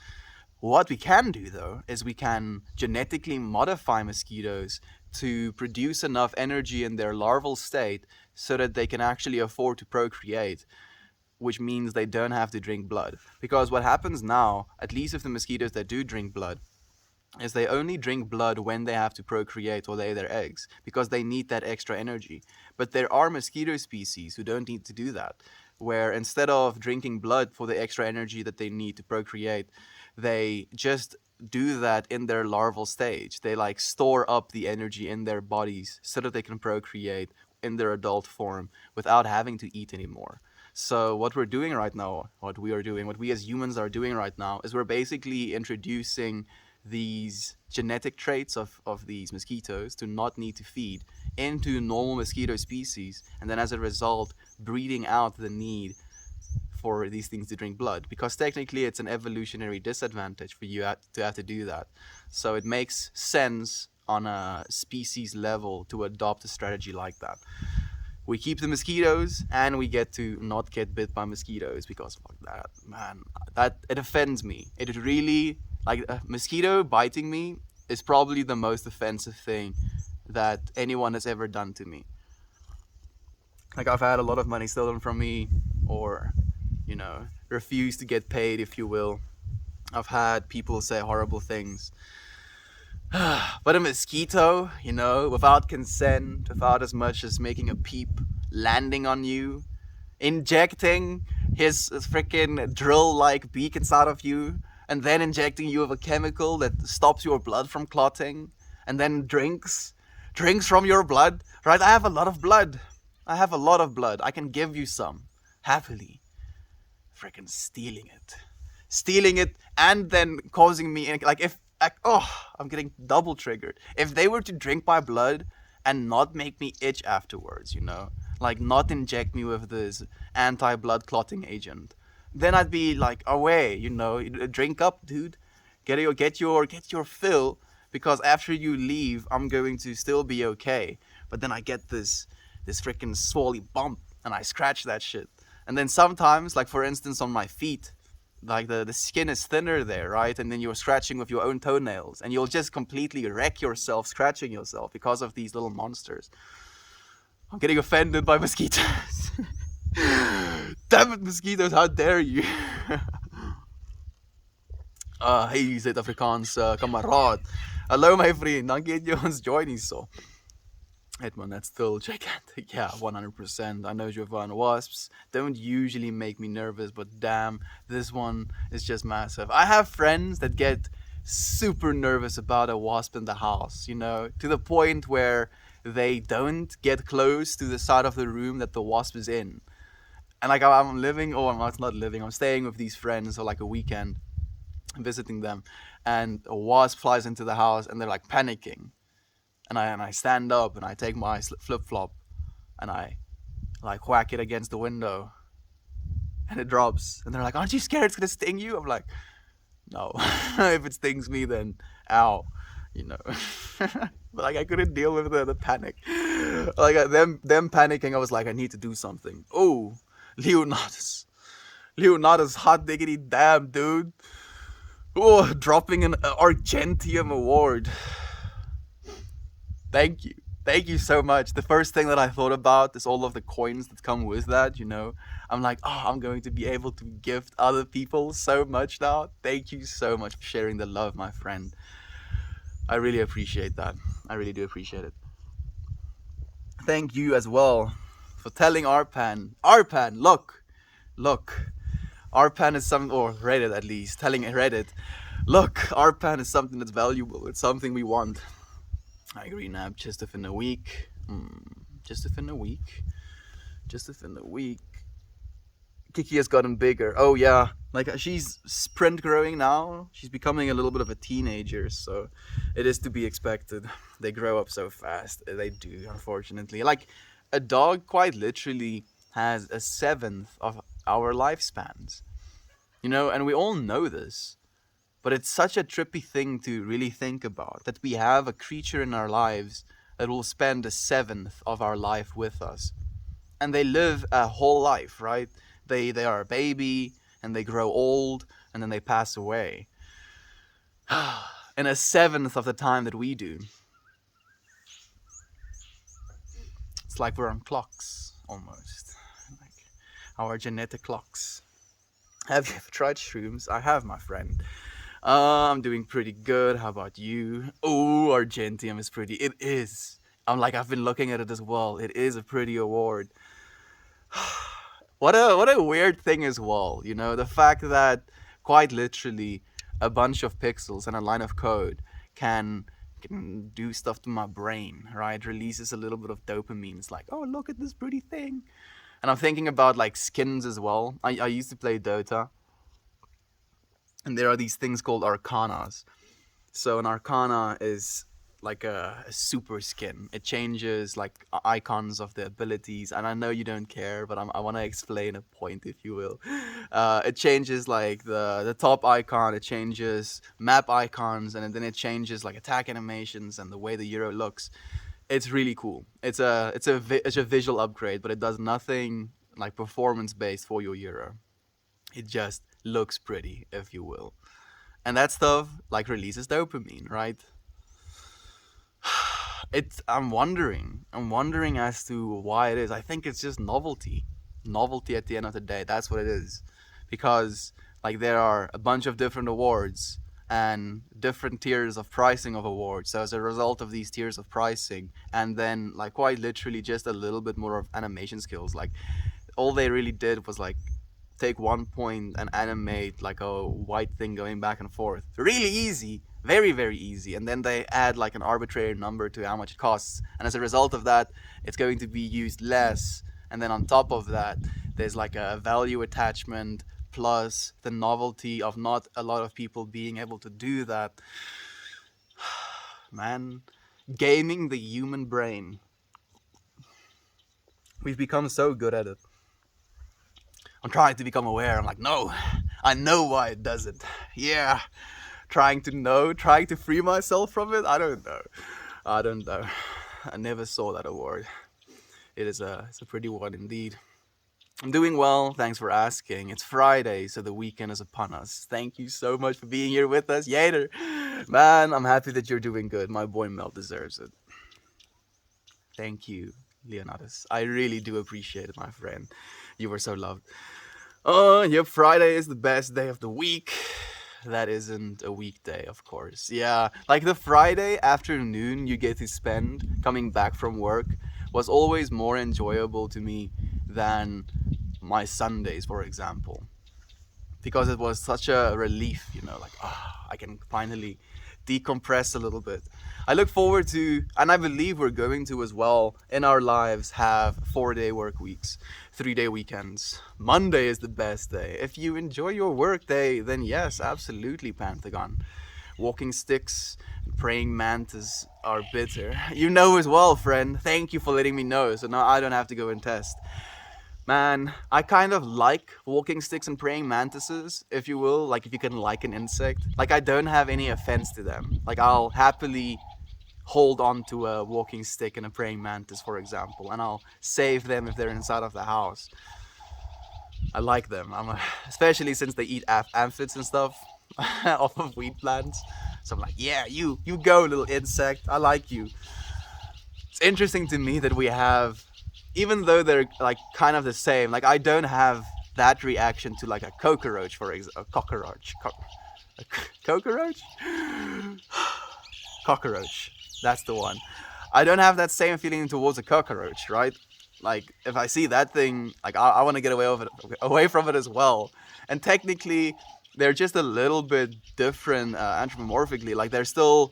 What we can do, though, is we can genetically modify mosquitoes to produce enough energy in their larval state so that they can actually afford to procreate, which means they don't have to drink blood. Because what happens now, at least with the mosquitoes that do drink blood, is they only drink blood when they have to procreate or lay their eggs, because they need that extra energy. But there are mosquito species who don't need to do that, where instead of drinking blood for the extra energy that they need to procreate, they just do that in their larval stage. They, like, store up the energy in their bodies so that they can procreate in their adult form without having to eat anymore. So what we're doing right now, what we as humans are doing right now, is we're basically introducing these genetic traits of these mosquitoes to not need to feed into normal mosquito species, and then as a result breeding out the need for these things to drink blood, because technically it's an evolutionary disadvantage for you to have to do that. So it makes sense on a species level to adopt a strategy like that. We keep the mosquitoes and we get to not get bit by mosquitoes, because fuck that, man, that it offends me. It really, like, a mosquito biting me is probably the most offensive thing that anyone has ever done to me. Like, I've had a lot of money stolen from me, or, you know, refused to get paid, if you will. I've had people say horrible things. But a mosquito, you know, without consent, without as much as making a peep, landing on you, injecting his freaking drill-like beak inside of you, and then injecting you with a chemical that stops your blood from clotting, and then drinks from your blood, right? I have a lot of blood. I can give you some, happily. Freaking stealing it, and then causing me, like, if, like, oh, I'm getting double triggered. If they were to drink my blood and not make me itch afterwards, you know, like, not inject me with this anti-blood clotting agent, then I'd be like, away, you know, drink up, dude, get your fill, because after you leave, I'm going to still be okay. But then I get this freaking swolly bump, and I scratch that shit. And then sometimes, like, for instance, on my feet, like, the skin is thinner there, right? And then you're scratching with your own toenails, and you'll just completely wreck yourself scratching yourself because of these little monsters. I'm getting offended by mosquitoes. Damn it, mosquitoes, how dare you? Hey Zuid-Afrikaanse kameraad. Hallo my vriend, dank jy dat jy ons join hierso. Edmund, that's still gigantic. Yeah, 100%. I know Jovan wasps don't usually make me nervous, but damn, this one is just massive. I have friends that get super nervous about a wasp in the house, you know, to the point where they don't get close to the side of the room that the wasp is in. And like I'm living, or I'm not living, I'm staying with these friends for like a weekend, visiting them, and a wasp flies into the house and they're like panicking. And I stand up and I take my flip flop and I like whack it against the window and it drops. And they're like, "Aren't you scared it's gonna sting you?" I'm like, "No, if it stings me, then ow, you know." But like I couldn't deal with the panic. Like them panicking, I was like, I need to do something. Oh, Leonardus, hot diggity damn, dude. Oh, dropping an Argentium award. Thank you. Thank you so much. The first thing that I thought about is all of the coins that come with that, you know. I'm like, oh, I'm going to be able to gift other people so much now. Thank you so much for sharing the love, my friend. I really appreciate that. I really do appreciate it. Thank you as well for telling Arpan, look, Arpan is something, or Reddit at least, telling Reddit, look, Arpan is something that's valuable. It's something we want. I agree, Nab. Just if in a week. Just if in a week. Kiki has gotten bigger. Oh yeah, like she's sprint growing now. She's becoming a little bit of a teenager, so it is to be expected. They grow up so fast. They do, unfortunately. Like a dog, quite literally, has a seventh of our lifespans. You know, and we all know this. But it's such a trippy thing to really think about, that we have a creature in our lives that will spend a seventh of our life with us. And they live a whole life, right? They are a baby, and they grow old, and then they pass away. In a seventh of the time that we do. It's like we're on clocks, almost. Like our genetic clocks. Have you ever tried shrooms? I have, my friend. I'm doing pretty good. How about you? Oh, Argentium is pretty. It is. I've been looking at it as well. It is a pretty award. What a weird thing as well, you know, the fact that quite literally a bunch of pixels and a line of code can do stuff to my brain, right? Releases a little bit of dopamine. It's like, oh, look at this pretty thing. And I'm thinking about like skins as well. I used to play Dota. And there are these things called arcanas. So an arcana is like a super skin. It changes like icons of the abilities, and I know you don't care, but I want to explain a point, if you will. It changes like the top icon. It changes map icons, and then it changes like attack animations and the way the hero looks. It's really cool. It's a visual upgrade, but it does nothing like performance based for your hero. It just looks pretty, if you will. And that stuff like releases dopamine, right? I'm wondering as to why it is. I think it's just novelty at the end of the day. That's what it is, because like there are a bunch of different awards and different tiers of pricing of awards. So as a result of these tiers of pricing, and then like quite literally just a little bit more of animation skills, like all they really did was like take 1 point and animate like a white thing going back and forth. Really easy, very, very easy. And then they add like an arbitrary number to how much it costs. And as a result of that, it's going to be used less. And then on top of that, there's like a value attachment plus the novelty of not a lot of people being able to do that. Man, gaming the human brain. We've become so good at it. I'm trying to become aware. I'm like, no, I know why it does it. Yeah, trying to free myself from it. I don't know. I never saw that award. It's a pretty one indeed. I'm doing well. Thanks for asking. It's Friday, so the weekend is upon us. Thank you so much for being here with us, Yater. Man, I'm happy that you're doing good. My boy Mel deserves it. Thank you, Leonardus. I really do appreciate it, my friend. You were so loved. Yep, Friday is the best day of the week. that isn't a weekday, of course. Yeah, like the Friday afternoon you get to spend coming back from work was always more enjoyable to me than my Sundays, for example, because it was such a relief, like, I can finally decompress a little bit. I look forward to, and I believe we're going to as well in our lives, have 4-day work weeks, 3-day weekends. Monday is the best day. If you enjoy your work day, then yes, absolutely, Pentagon. Walking sticks and praying mantis are bitter. You know as well, friend. Thank you for letting me know, so now I don't have to go and test. Man, I kind of like walking sticks and praying mantises, if you will. Like, if you can like an insect. Like, I don't have any offense to them. Like, I'll happily hold on to a walking stick and a praying mantis, for example, and I'll save them if they're inside of the house. I like them. Especially since they eat aphids and stuff off of wheat plants. So I'm like, yeah, you go, little insect. I like you. It's interesting to me that we have, even though they're like kind of the same, like I don't have that reaction to like a cockroach, for example. A cockroach? Cockroach. That's the one. I don't have that same feeling towards a cockroach, right? Like, if I see that thing, like I want to get away from it as well. And technically, they're just a little bit different anthropomorphically. Like, they're still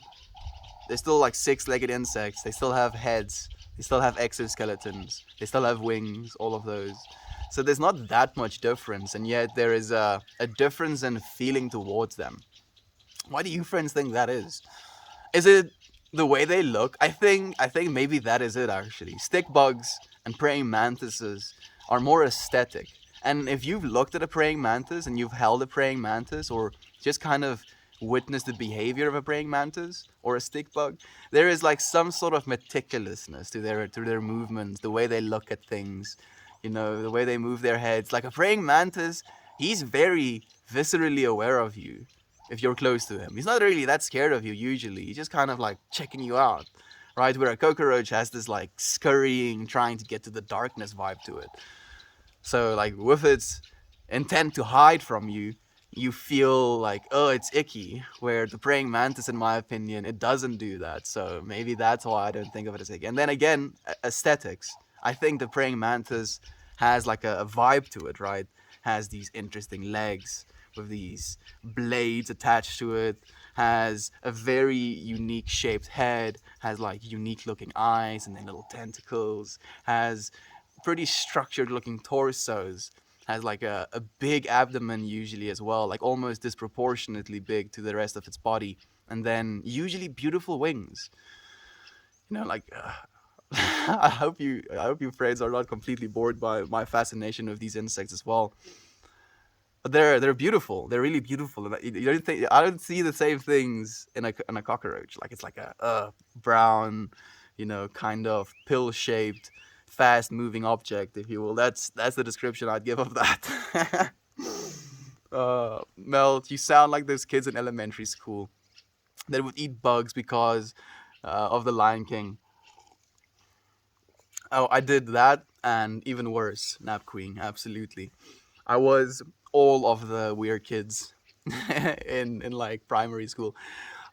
like six-legged insects. They still have heads. They still have exoskeletons. They still have wings. All of those. So there's not that much difference, and yet there is a difference in feeling towards them. Why do you friends think that is? Is it the way they look? I think maybe that is it actually. Stick bugs and praying mantises are more aesthetic. And if you've looked at a praying mantis and you've held a praying mantis or just kind of witnessed the behavior of a praying mantis or a stick bug, there is like some sort of meticulousness to their movements, the way they look at things, the way they move their heads. Like a praying mantis, he's very viscerally aware of you if you're close to him. He's not really that scared of you usually. He's just kind of like checking you out, right? Where a cockroach has this like scurrying, trying to get to the darkness vibe to it. So like with its intent to hide from you, you feel like, oh, it's icky. Where the praying mantis, in my opinion, it doesn't do that. So maybe that's why I don't think of it as icky. And then again, aesthetics. I think the praying mantis has like a vibe to it, right? Has these interesting legs with these blades attached to it, has a very unique shaped head, has like unique looking eyes and then little tentacles, has pretty structured looking torsos, has like a big abdomen usually as well, like almost disproportionately big to the rest of its body, and then usually beautiful wings. Like I hope you friends are not completely bored by my fascination with these insects as well. But they're beautiful. They're really beautiful. And I don't see the same things in a cockroach. Like it's like a brown, kind of pill shaped, fast moving object, if you will. That's the description I'd give of that. Mel, you sound like those kids in elementary school that would eat bugs because of the Lion King. Oh, I did that, and even worse, Nap Queen. Absolutely. I was all of the weird kids in like primary school.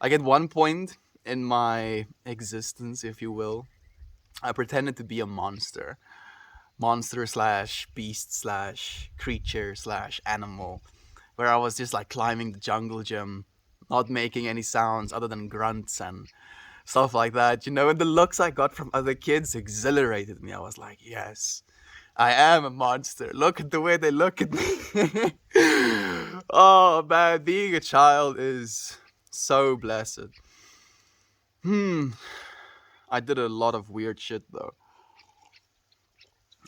Like at one point in my existence, if you will, I pretended to be a monster slash beast slash creature slash animal, where I was just like climbing the jungle gym, not making any sounds other than grunts and stuff like that. And the looks I got from other kids exhilarated me. I was like, yes, I am a monster. Look at the way they look at me. Oh man, being a child is so blessed. Hmm. I did a lot of weird shit though.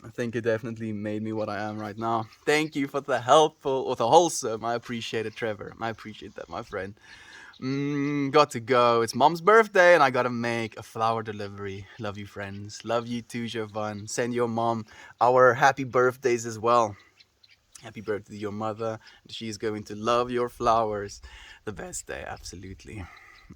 I think it definitely made me what I am right now. Thank you for the helpful or the wholesome. I appreciate it, Trevor. I appreciate that, my friend. Got to go. It's mom's birthday and I gotta make a flower delivery. Love you, friends. Love you too, Jovan. Send your mom our happy birthdays as well. Happy birthday to your mother. She's going to love your flowers. The best day, absolutely.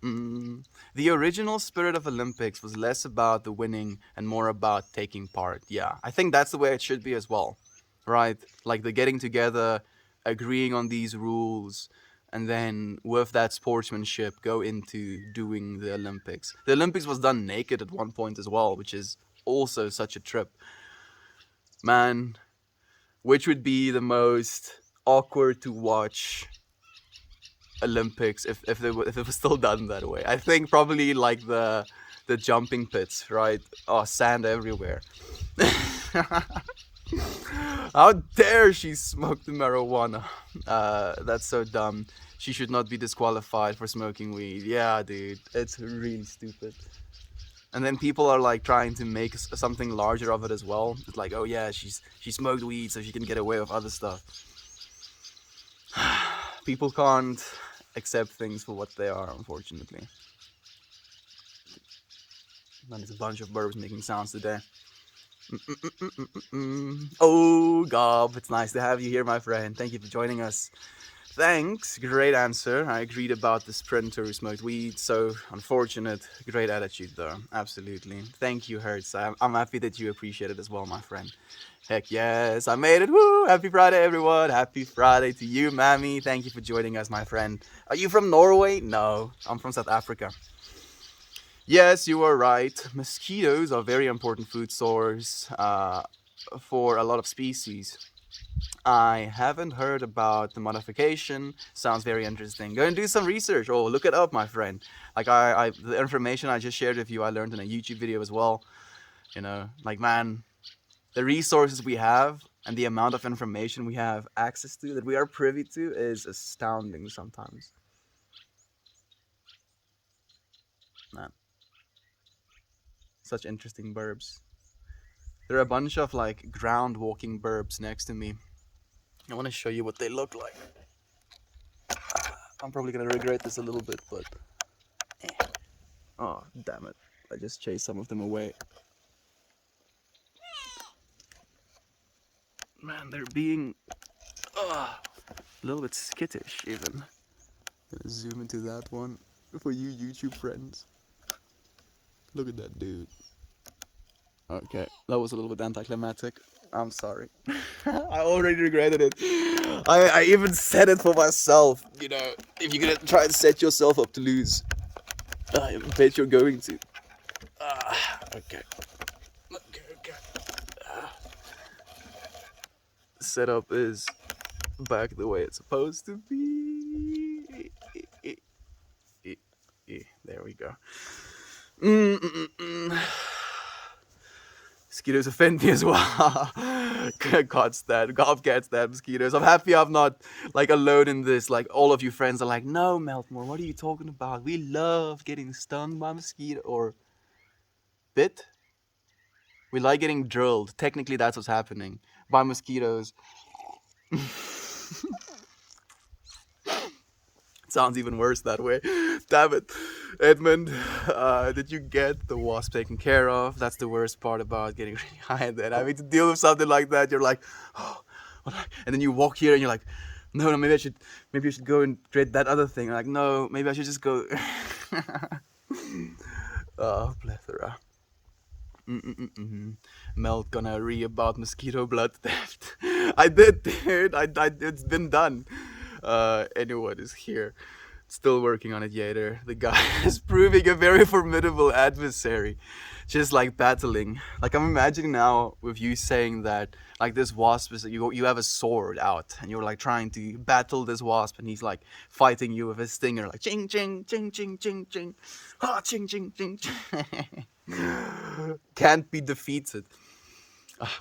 The original spirit of Olympics was less about the winning and more about taking part. Yeah, I think that's the way it should be as well, right? Like the getting together, agreeing on these rules, and then with that sportsmanship go into doing the Olympics. The Olympics was done naked at one point as well, which is also such a trip. Man, which would be the most awkward to watch Olympics if it was still done that way? I think probably like the jumping pits, right? Oh, sand everywhere. How dare she smoke the marijuana? That's so dumb. She should not be disqualified for smoking weed. Yeah, dude, it's really stupid. And then people are like trying to make something larger of it as well. It's like, oh yeah, she smoked weed so she can get away with other stuff. People can't accept things for what they are, unfortunately. Man, there's a bunch of birds making sounds today. Oh, Gob, it's nice to have you here, my friend. Thank you for joining us. Thanks, great answer. I agreed about the sprinter who smoked weed, so unfortunate. Great attitude though, absolutely. Thank you, Hertz. I'm happy that you appreciate it as well, my friend. Heck yes, I made it. Woo! Happy Friday, everyone. Happy Friday to you, Mammy. Thank you for joining us, my friend. Are you from Norway? No, I'm from South Africa. Yes, you are right. Mosquitoes are a very important food source for a lot of species. I haven't heard about the modification. Sounds very interesting. Go and do some research. Oh, look it up, my friend. Like the information I just shared with you, I learned in a YouTube video as well. You know, like, man, the resources we have and the amount of information we have access to, that we are privy to, is astounding sometimes. Man, such interesting burbs. There are a bunch of like ground walking burbs next to me. I want to show you what they look like. I'm probably gonna regret this a little bit, but oh, damn it, I just chased some of them away. Man, they're being a little bit skittish even. Gonna zoom into that one for you YouTube friends. Look at that dude. Okay, that was a little bit anticlimactic. I'm sorry. I already regretted it. I even said it for myself. You know, if you're gonna try and set yourself up to lose, I bet you're going to. Okay. Setup is back the way it's supposed to be. There we go. Mosquitoes offend me as well. God's that. God gets that, mosquitoes. I'm happy I'm not like alone in this. Like, all of you friends are like, no, Meltmore, what are you talking about? We love getting stung by mosquito or bit. We like getting drilled. Technically, that's what's happening. By mosquitoes. Sounds even worse that way. Damn it. Edmund, did you get the wasp taken care of? That's the worst part about getting really high and then having to deal with something like that. You're like, oh, and then you walk here and you're like, no, maybe I should go and create that other thing. I'm like, no, maybe I should just go. Oh, plethora. Melt gonna read about mosquito blood theft. I did, dude. It's been done. Anyone is here. Still working on it, Yater. The guy is proving a very formidable adversary. Just like battling. Like, I'm imagining now with you saying that, like, this wasp is, you have a sword out and you're like trying to battle this wasp and he's like fighting you with a stinger, like ching ching ching ching ching ching, ah ching ching ching ching. Can't be defeated.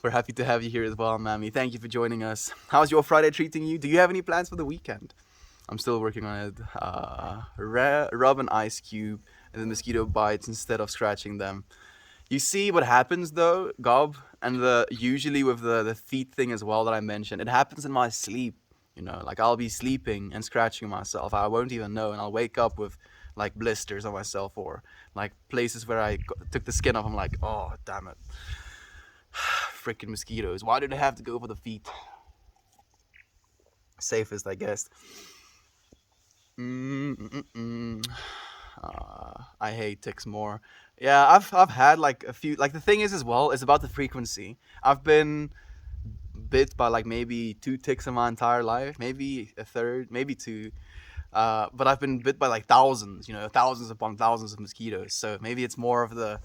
We're happy to have you here as well, Mammy. Thank you for joining us. How's your Friday treating you? Do you have any plans for the weekend? I'm still working on it. Rub an ice cube and the mosquito bites instead of scratching them. You see what happens though, Gob, and usually with the feet thing as well that I mentioned, it happens in my sleep. You know, like I'll be sleeping and scratching myself. I won't even know, and I'll wake up with like blisters on myself or like places where I took the skin off. I'm like, oh, damn it. Freaking mosquitoes. Why do they have to go for the feet? Safest, I guess. I hate ticks more. Yeah, I've had like a few. Like, the thing is as well, it's about the frequency. I've been bit by like maybe 2 ticks in my entire life, maybe a third, maybe 2. But I've been bit by like thousands, thousands upon thousands of mosquitoes. So maybe it's more of the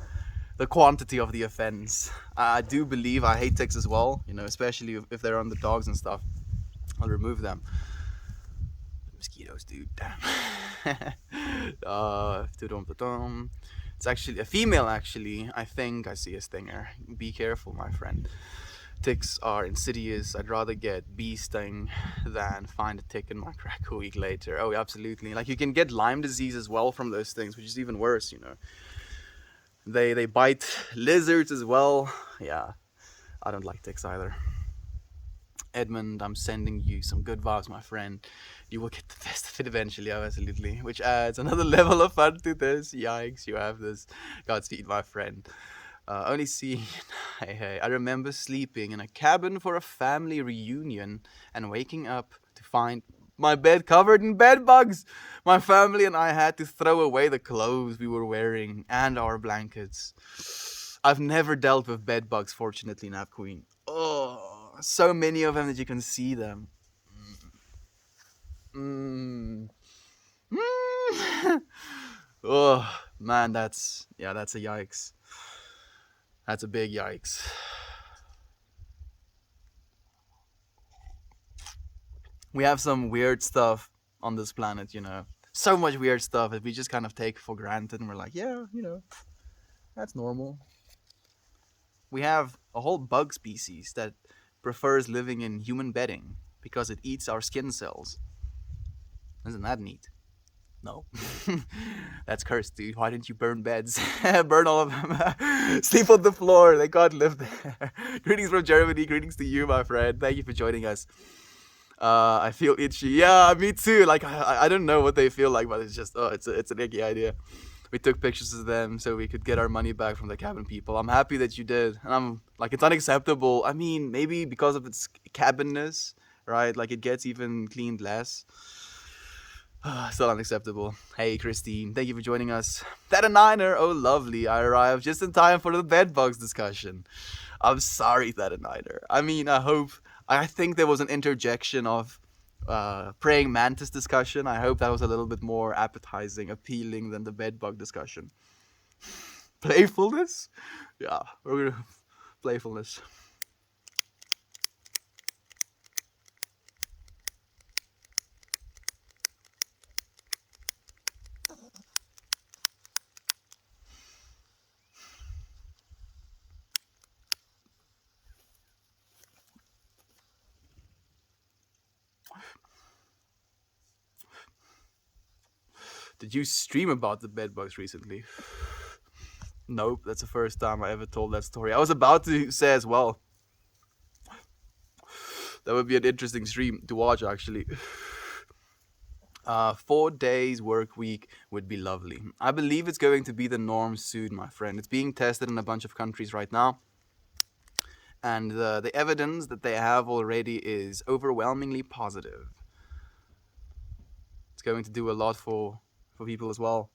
quantity of the offense. I do believe I hate ticks as well, especially if they're on the dogs and stuff. I'll remove them. Mosquitoes, dude. Damn. It's actually a female, actually. I think I see a stinger. Be careful, my friend. Ticks are insidious. I'd rather get bee sting than find a tick in my crack a week later. Oh, absolutely. Like, you can get Lyme disease as well from those things, which is even worse, They bite lizards as well. Yeah, I don't like ticks either. Edmund, I'm sending you some good vibes, my friend. You will get the best of it eventually, absolutely. Which adds another level of fun to this. Yikes, you have this. Godspeed, my friend. Only see, hey, I remember sleeping in a cabin for a family reunion and waking up to find my bed covered in bed bugs. My family and I had to throw away the clothes we were wearing and our blankets. I've never dealt with bed bugs, fortunately, Nav Queen. Oh, so many of them that you can see them. Mm. Mm. Oh man, that's a yikes. That's a big yikes. We have some weird stuff on this planet, So much weird stuff that we just kind of take for granted, and we're like, yeah, that's normal. We have a whole bug species that prefers living in human bedding because it eats our skin cells. Isn't that neat? No. That's cursed, dude. Why didn't you burn beds? Burn all of them. Sleep on the floor. They can't live there. Greetings from Germany. Greetings to you, my friend. Thank you for joining us. I feel itchy. Yeah, me too. Like, I don't know what they feel like, but it's just, it's an icky idea. We took pictures of them so we could get our money back from the cabin people. I'm happy that you did. And I'm like, it's unacceptable. I mean, maybe because of its cabinness, right? Like, it gets even cleaned less. Still unacceptable. Hey, Christine, thank you for joining us. That a niner. Oh, lovely. I arrived just in time for the bedbugs discussion. I'm sorry, that a niner. I mean, I think there was an interjection of praying mantis discussion. I hope that was a little bit more appetizing, appealing than the bedbug discussion. Playfulness? Yeah, we're gonna playfulness. Did you stream about the bedbugs recently? Nope, that's the first time I ever told that story. I was about to say as well. That would be an interesting stream to watch, actually. 4 days work week would be lovely. I believe it's going to be the norm soon, my friend. It's being tested in a bunch of countries right now. And the evidence that they have already is overwhelmingly positive. It's going to do a lot for people as well.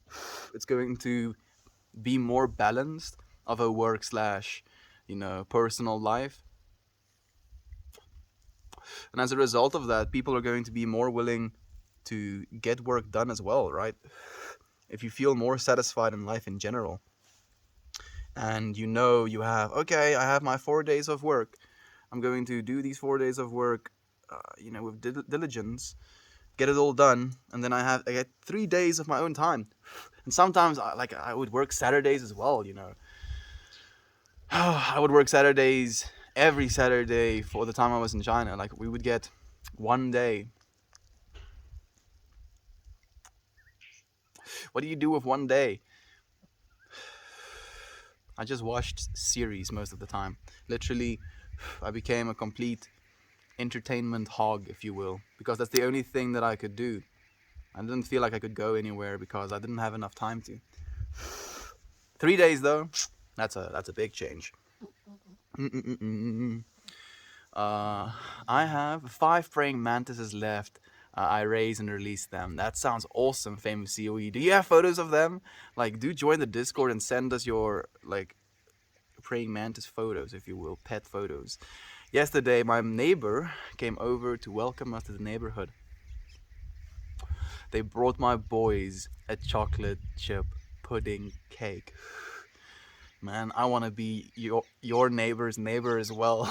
It's going to be more balanced of a work slash, personal life. And as a result of that, people are going to be more willing to get work done as well, right? If you feel more satisfied in life in general, and you have, okay, I have my 4 days of work. I'm going to do these 4 days of work, with diligence, get it all done, and then I get 3 days of my own time. And sometimes, I would work Saturdays as well, I would work Saturdays every Saturday for the time I was in China. Like, we would get 1 day. What do you do with 1 day? I just watched series most of the time. Literally, I became a complete entertainment hog, if you will, because that's the only thing that I could do. I didn't feel like I could go anywhere because I didn't have enough time to. 3 days though, that's a big change. I have 5 praying mantises left. I raise and release them. That sounds awesome, famous COE. Do you have photos of them? Like, do join the Discord and send us your, praying mantis photos, if you will, pet photos. Yesterday, my neighbor came over to welcome us to the neighborhood. They brought my boys a chocolate chip pudding cake. Man, I want to be your neighbor's neighbor as well.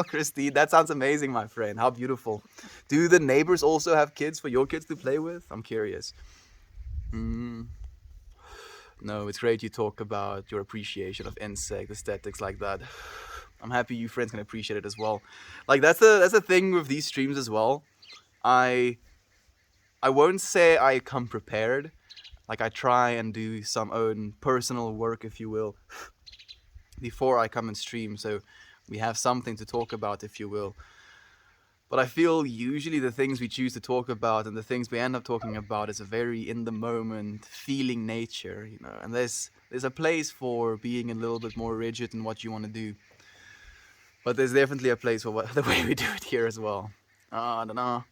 Christine, that sounds amazing, my friend. How beautiful. Do the neighbors also have kids for your kids to play with? I'm curious. Mm. No, it's great you talk about your appreciation of insect aesthetics like that. I'm happy you friends can appreciate it as well. Like that's the thing with these streams as well. I I won't say I come prepared. Like I try and do some own personal work, if you will, before I come and stream, so we have something to talk about, if you will. But I feel usually the things we choose to talk about and the things we end up talking about is a very in the moment feeling nature, you know. And there's a place for being a little bit more rigid in what you want to do. But there's definitely a place for the way we do it here as well. I don't know.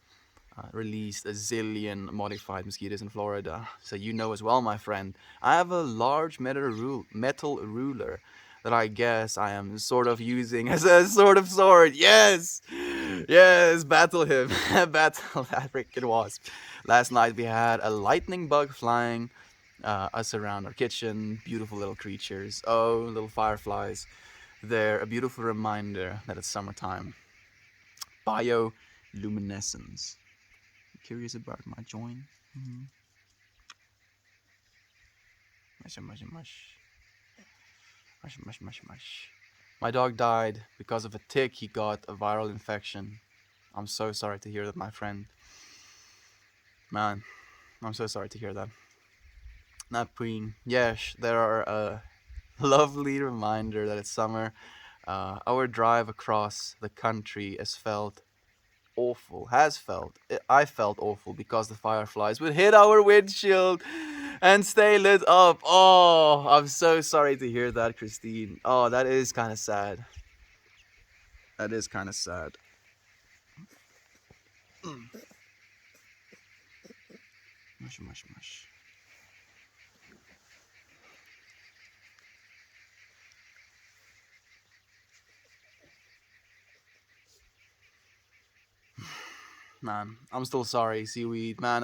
Released a zillion modified mosquitoes in Florida. So you know as well, my friend. I have a large metal ruler that I guess I am sort of using as a sort of sword. Yes! Yes, battle him. Battle that freaking wasp. Last night we had a lightning bug flying us around our kitchen. Beautiful little creatures. Oh, little fireflies. They're a beautiful reminder that it's summertime. Bioluminescence. Curious about my join? Mm-hmm. Mush, mush, mush. Mush, mush, mush, mush. My dog died because of a tick. He got a viral infection. I'm so sorry to hear that, my friend. Man, I'm so sorry to hear that. Not Queen. Yes, there are a lovely reminder that it's summer. Our drive across the country has felt awful. I felt awful because the fireflies would hit our windshield and stay lit up. Oh, I'm so sorry to hear that, Christine. Oh, that is kind of sad. That is kind of sad. Mush, mush, mush. Man, I'm still sorry, Seaweed. Man,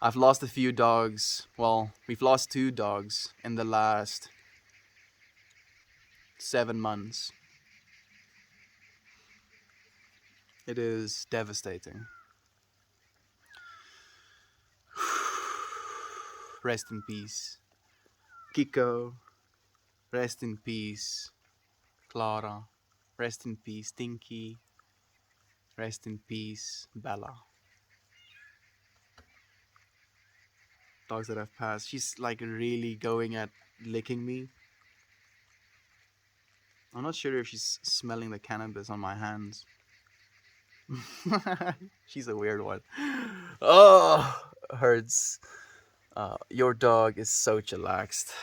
I've lost a few dogs. Well, we've lost 2 dogs in the last 7 months. It is devastating. Rest in peace, Kiko. Rest in peace, Clara. Rest in peace, Tinky. Rest in peace, Bella. Dogs that have passed. She's like really going at licking me. I'm not sure if she's smelling the cannabis on my hands. She's a weird one. Oh, hurts. Your dog is so chillaxed.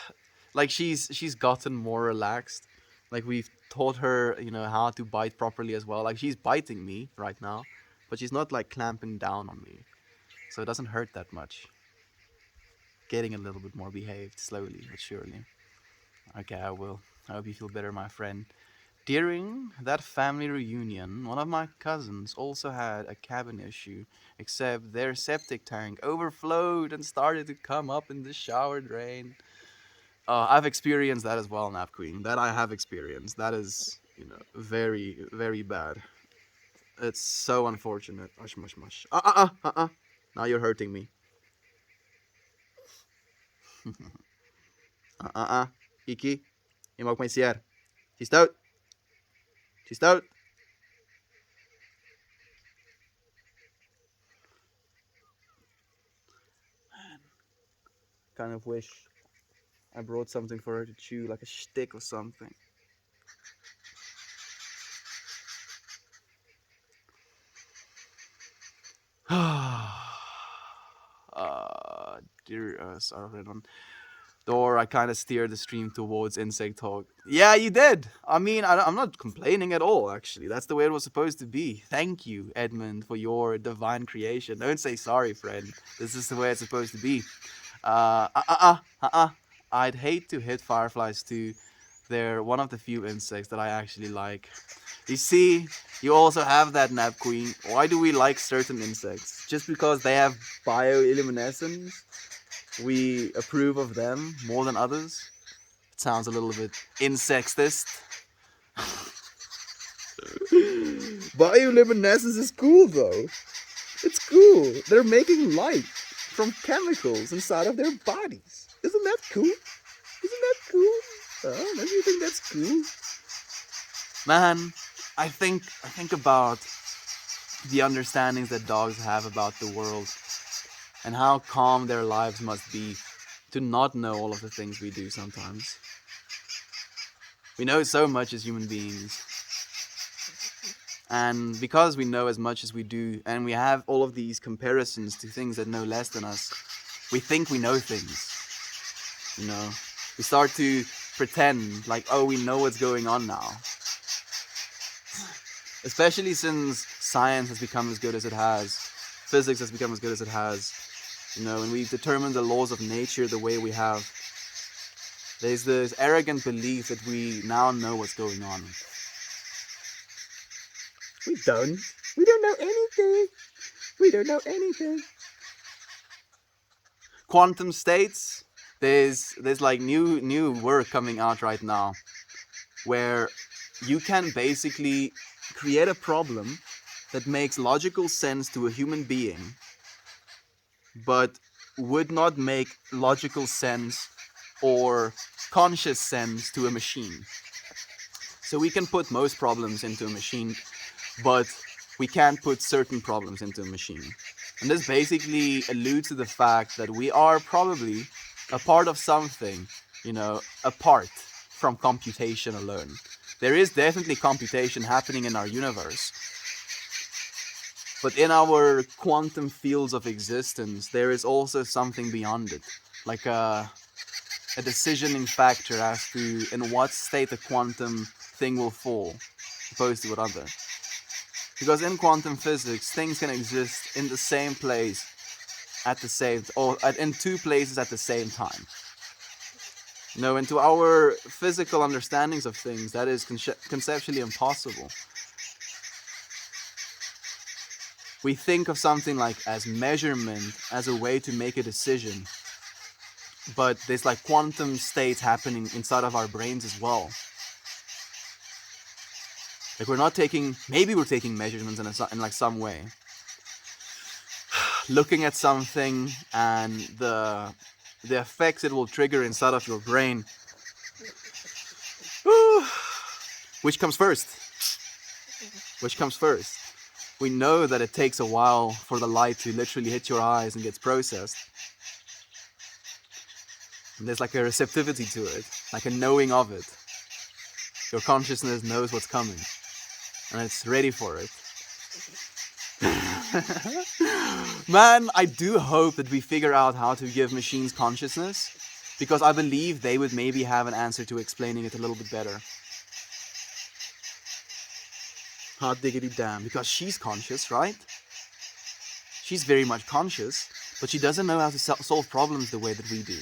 Like she's gotten more relaxed. Like we've taught her, you know, how to bite properly as well. Like she's biting me right now, but she's not like clamping down on me, so it doesn't hurt that much. Getting a little bit more behaved, slowly but surely. Okay, I will. I hope you feel better, my friend. During that family reunion, one of my cousins also had a cabin issue, except their septic tank overflowed and started to come up in the shower drain. I've experienced that as well, Nap Queen. That I have experienced. That is, you know, very, very bad. It's so unfortunate. Mush, mush, mush. Now you're hurting me. Iki, je mag mij zeer. She's out. She's out. Kind of wish I brought something for her to chew, like a stick or something. Dear sorry everyone. Or I kind of steered the stream towards insect talk. Yeah, you did. I mean, I'm not complaining at all, actually. That's the way it was supposed to be. Thank you, Edmund, for your divine creation. Don't say sorry, friend. This is the way it's supposed to be. I'd hate to hit fireflies too. They're one of the few insects that I actually like. You see, you also have that nap queen. Why do we like certain insects? Just because they have bioluminescence, we approve of them more than others? It sounds a little bit insexist. Bioluminescence is cool though. It's cool. They're making light from chemicals inside of their bodies. Isn't that cool? Isn't that cool? Don't you think that's cool? Man, I think about the understandings that dogs have about the world and how calm their lives must be to not know all of the things we do sometimes. We know so much as human beings. And because we know as much as we do, and we have all of these comparisons to things that know less than us, we think we know things. You know, we start to pretend like, oh, we know what's going on now. Especially since science has become as good as it has, physics has become as good as it has, you know, and we've determined the laws of nature the way we have. There's this arrogant belief that we now know what's going on. We don't. We don't know anything. We don't know anything. Quantum states. There's like new work coming out right now where you can basically create a problem that makes logical sense to a human being, but would not make logical sense or conscious sense to a machine. So we can put most problems into a machine, but we can't put certain problems into a machine. And this basically alludes to the fact that we are probably a part of something, you know, apart from computation alone. There is definitely computation happening in our universe. But in our quantum fields of existence, there is also something beyond it. Like a decisioning factor as to in what state the quantum thing will fall, opposed to what other. Because in quantum physics, things can exist in the same place at the same, or in two places at the same time. No, and to our physical understandings of things, that is conceptually impossible. We think of something like as measurement as a way to make a decision, but there's like quantum states happening inside of our brains as well. Like we're not taking, maybe we're taking measurements in like some way. Looking at something and the effects it will trigger inside of your brain. Which comes first? Which comes first? We know that it takes a while for the light to literally hit your eyes and gets processed. And there's like a receptivity to it, like a knowing of it. Your consciousness knows what's coming, and it's ready for it. Man, I do hope that we figure out how to give machines consciousness, because I believe they would maybe have an answer to explaining it a little bit better. Hot diggity damn, because she's conscious, right? She's very much conscious, but she doesn't know how to solve problems the way that we do.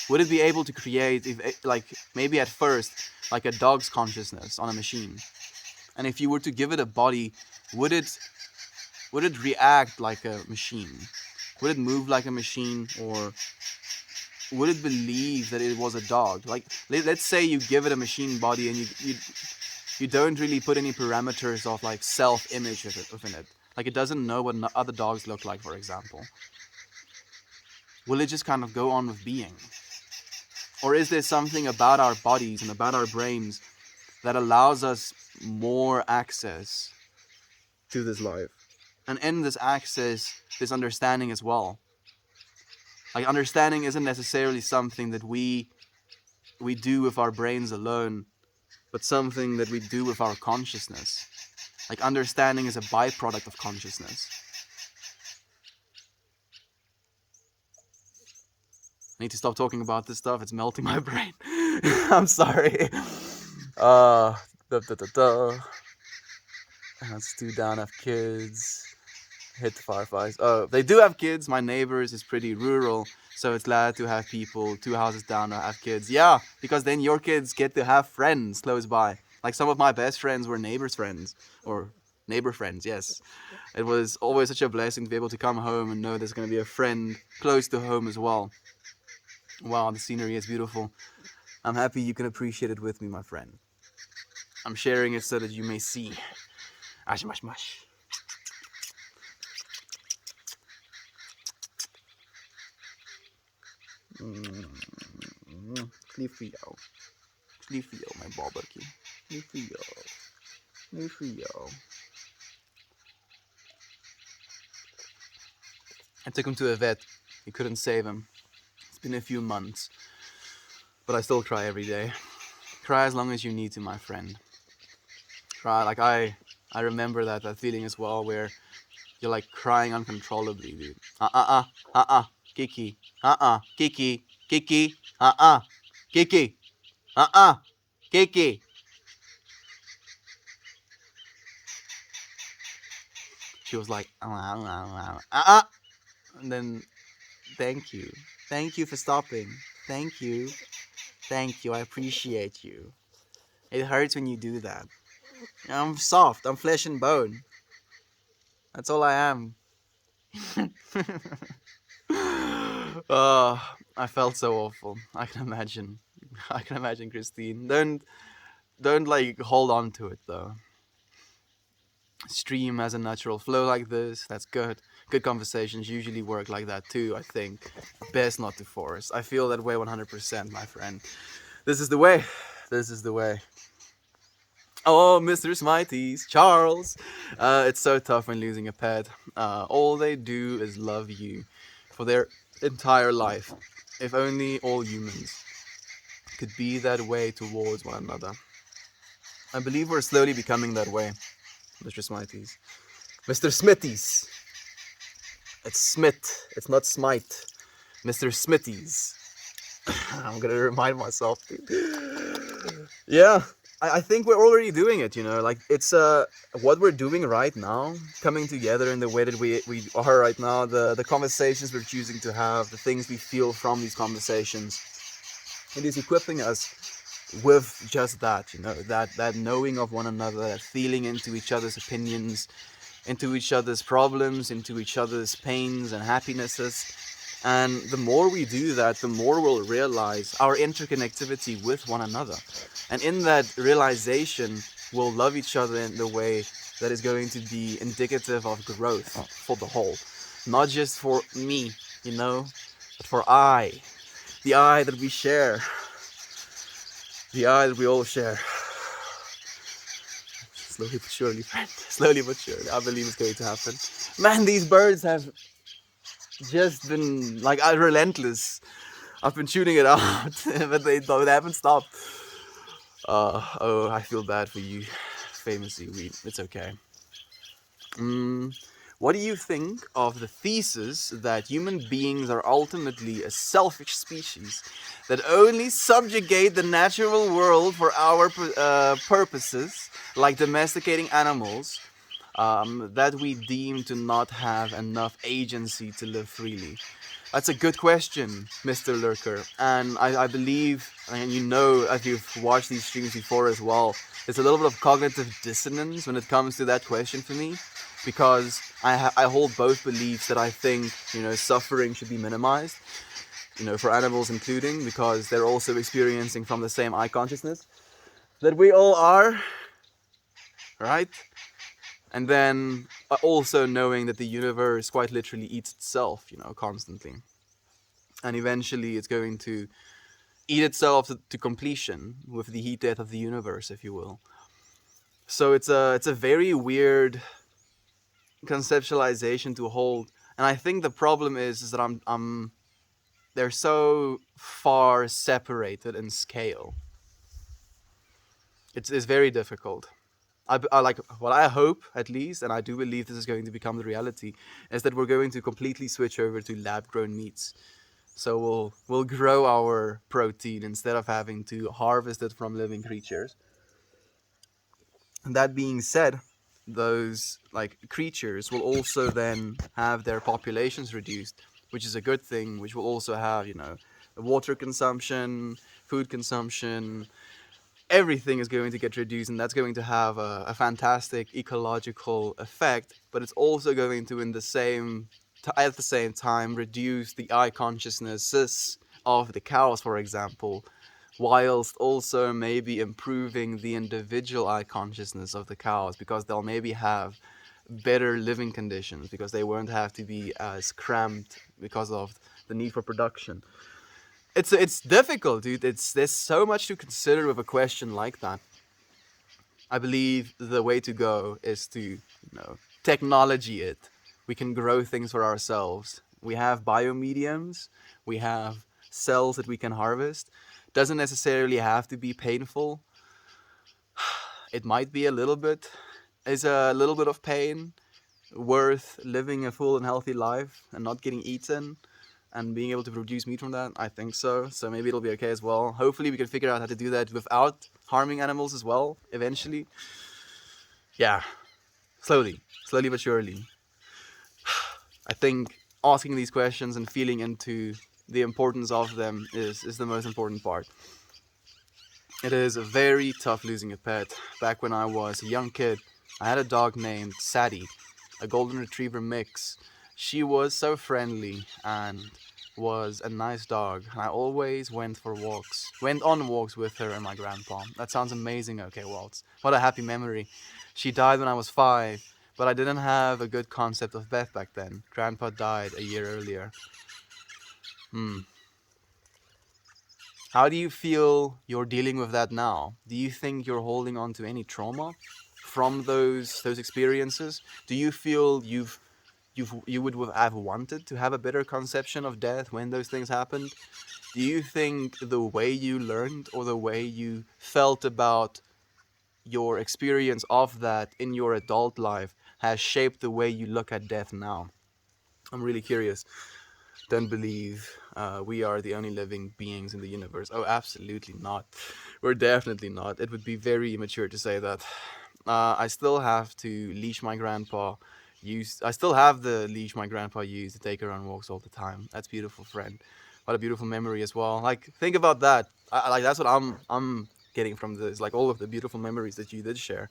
Would it be able to create, if, like maybe at first, like a dog's consciousness on a machine? And if you were to give it a body, would it react like a machine? Would it move like a machine, or would it believe that it was a dog? Like, let's say you give it a machine body and you don't really put any parameters of like self-image within it. Like it doesn't know what other dogs look like, for example. Will it just kind of go on with being? Or is there something about our bodies and about our brains that allows us more access to this life? And in this access, this understanding as well. Like understanding isn't necessarily something that we do with our brains alone, but something that we do with our consciousness. Like understanding is a byproduct of consciousness. I need to stop talking about this stuff. It's melting my brain. I'm sorry. That's two down, have kids. Hit the fireflies. Oh, they do have kids. My neighbors is pretty rural. So it's glad to have people 2 houses down who have kids. Yeah, because then your kids get to have friends close by. Like some of my best friends were neighbors' friends, or neighbor friends, yes. It was always such a blessing to be able to come home and know there's going to be a friend close to home as well. Wow, the scenery is beautiful. I'm happy you can appreciate it with me, my friend. I'm sharing it so that you may see. Ash, mush, mush. Cliffio. Cliffio, my barbecue. Cliffio. Cliffio. I took him to a vet. He couldn't save him. It's been a few months. But I still cry every day. Cry as long as you need to, my friend. Cry like I remember that feeling as well, where you're like crying uncontrollably, dude. Kiki. Kiki. Kiki. Kiki. Kiki. She was like, and then, thank you. Thank you for stopping. Thank you. Thank you. I appreciate you. It hurts when you do that. I'm soft. I'm flesh and bone. That's all I am. I felt so awful. I can imagine. I can imagine, Christine. Don't like hold on to it though. Stream has a natural flow like this. That's good. Good conversations usually work like that too, I think. Best not to force. I feel that way 100%, my friend. This is the way. This is the way. Oh, Mr. Smities, Charles. It's so tough when losing a pet. All they do is love you for their entire life. If only all humans could be that way towards one another. I believe we're slowly becoming that way, Mr. Smities. Mr. Smithies. It's Smith. It's not Smite. Mr. Smithies. I'm gonna remind myself, dude. Yeah. I think we're already doing it, you know, like it's what we're doing right now, coming together in the way that we are right now, the conversations we're choosing to have, the things we feel from these conversations. It is equipping us with just that, you know, that knowing of one another, that feeling into each other's opinions, into each other's problems, into each other's pains and happinesses. And the more we do that, the more we'll realize our interconnectivity with one another. And in that realization, we'll love each other in the way that is going to be indicative of growth for the whole. Not just for me, you know, but for I. The I that we share. The I that we all share. Slowly but surely, friend. Slowly but surely. I believe it's going to happen. Man, these birds have just been like relentless. I've been shooting it out, but they haven't stopped. Oh, I feel bad for you, famous seaweed. It's okay. What do you think of the thesis that human beings are ultimately a selfish species that only subjugate the natural world for our purposes, like domesticating animals, that we deem to not have enough agency to live freely? That's a good question, Mr. Lurker. And I believe, and you know, as you've watched these streams before as well, there's a little bit of cognitive dissonance when it comes to that question for me, because I hold both beliefs that I think, you know, suffering should be minimized, you know, for animals including, because they're also experiencing from the same I consciousness that we all are, right? And then also knowing that the universe quite literally eats itself, you know, constantly. And eventually it's going to eat itself to completion with the heat death of the universe, if you will. So it's a very weird conceptualization to hold. And I think the problem is that they're so far separated in scale. It's very difficult. I like what I hope, at least, and I do believe this is going to become the reality, is that we're going to completely switch over to lab-grown meats. So we'll grow our protein instead of having to harvest it from living creatures. And that being said, those like creatures will also then have their populations reduced which is a good thing, which will also have, water consumption, food consumption, everything is going to get reduced, and that's going to have a fantastic ecological effect. But it's also going to, at the same time, reduce the eye consciousnesses of the cows, for example, whilst also maybe improving the individual eye consciousness of the cows, because they'll maybe have better living conditions, because they won't have to be as cramped because of the need for production. It's difficult, dude. There's so much to consider with a question like that. I believe the way to go is to, technology it. We can grow things for ourselves. We have biomediums. We have cells that we can harvest. Doesn't necessarily have to be painful. It might be a little bit. Is a little bit of pain worth living a full and healthy life and not getting eaten and being able to produce meat from that? I think so. So maybe it'll be okay as well. Hopefully we can figure out how to do that without harming animals as well, eventually. Yeah, slowly but surely. I think asking these questions and feeling into the importance of them is the most important part. It is very tough losing a pet. Back when I was a young kid, I had a dog named Sadie, a golden retriever mix. She was so friendly and was a nice dog. I always went on walks with her and my grandpa. That sounds amazing. Okay, Waltz. What a happy memory. She died when I was 5, but I didn't have a good concept of death back then. Grandpa died a year earlier. How do you feel you're dealing with that now? Do you think you're holding on to any trauma from those experiences? Do you feel you would have wanted to have a better conception of death when those things happened? Do you think the way you learned or the way you felt about your experience of that in your adult life has shaped the way you look at death now? I'm really curious. Don't believe we are the only living beings in the universe. Oh, absolutely not. We're definitely not. It would be very immature to say that. I still have to leash my grandpa. I still have the leash my grandpa used to take her on walks all the time. That's beautiful, friend. What a beautiful memory as well. Like, think about that. Like, that's what I'm getting from this. Like, all of the beautiful memories that you did share.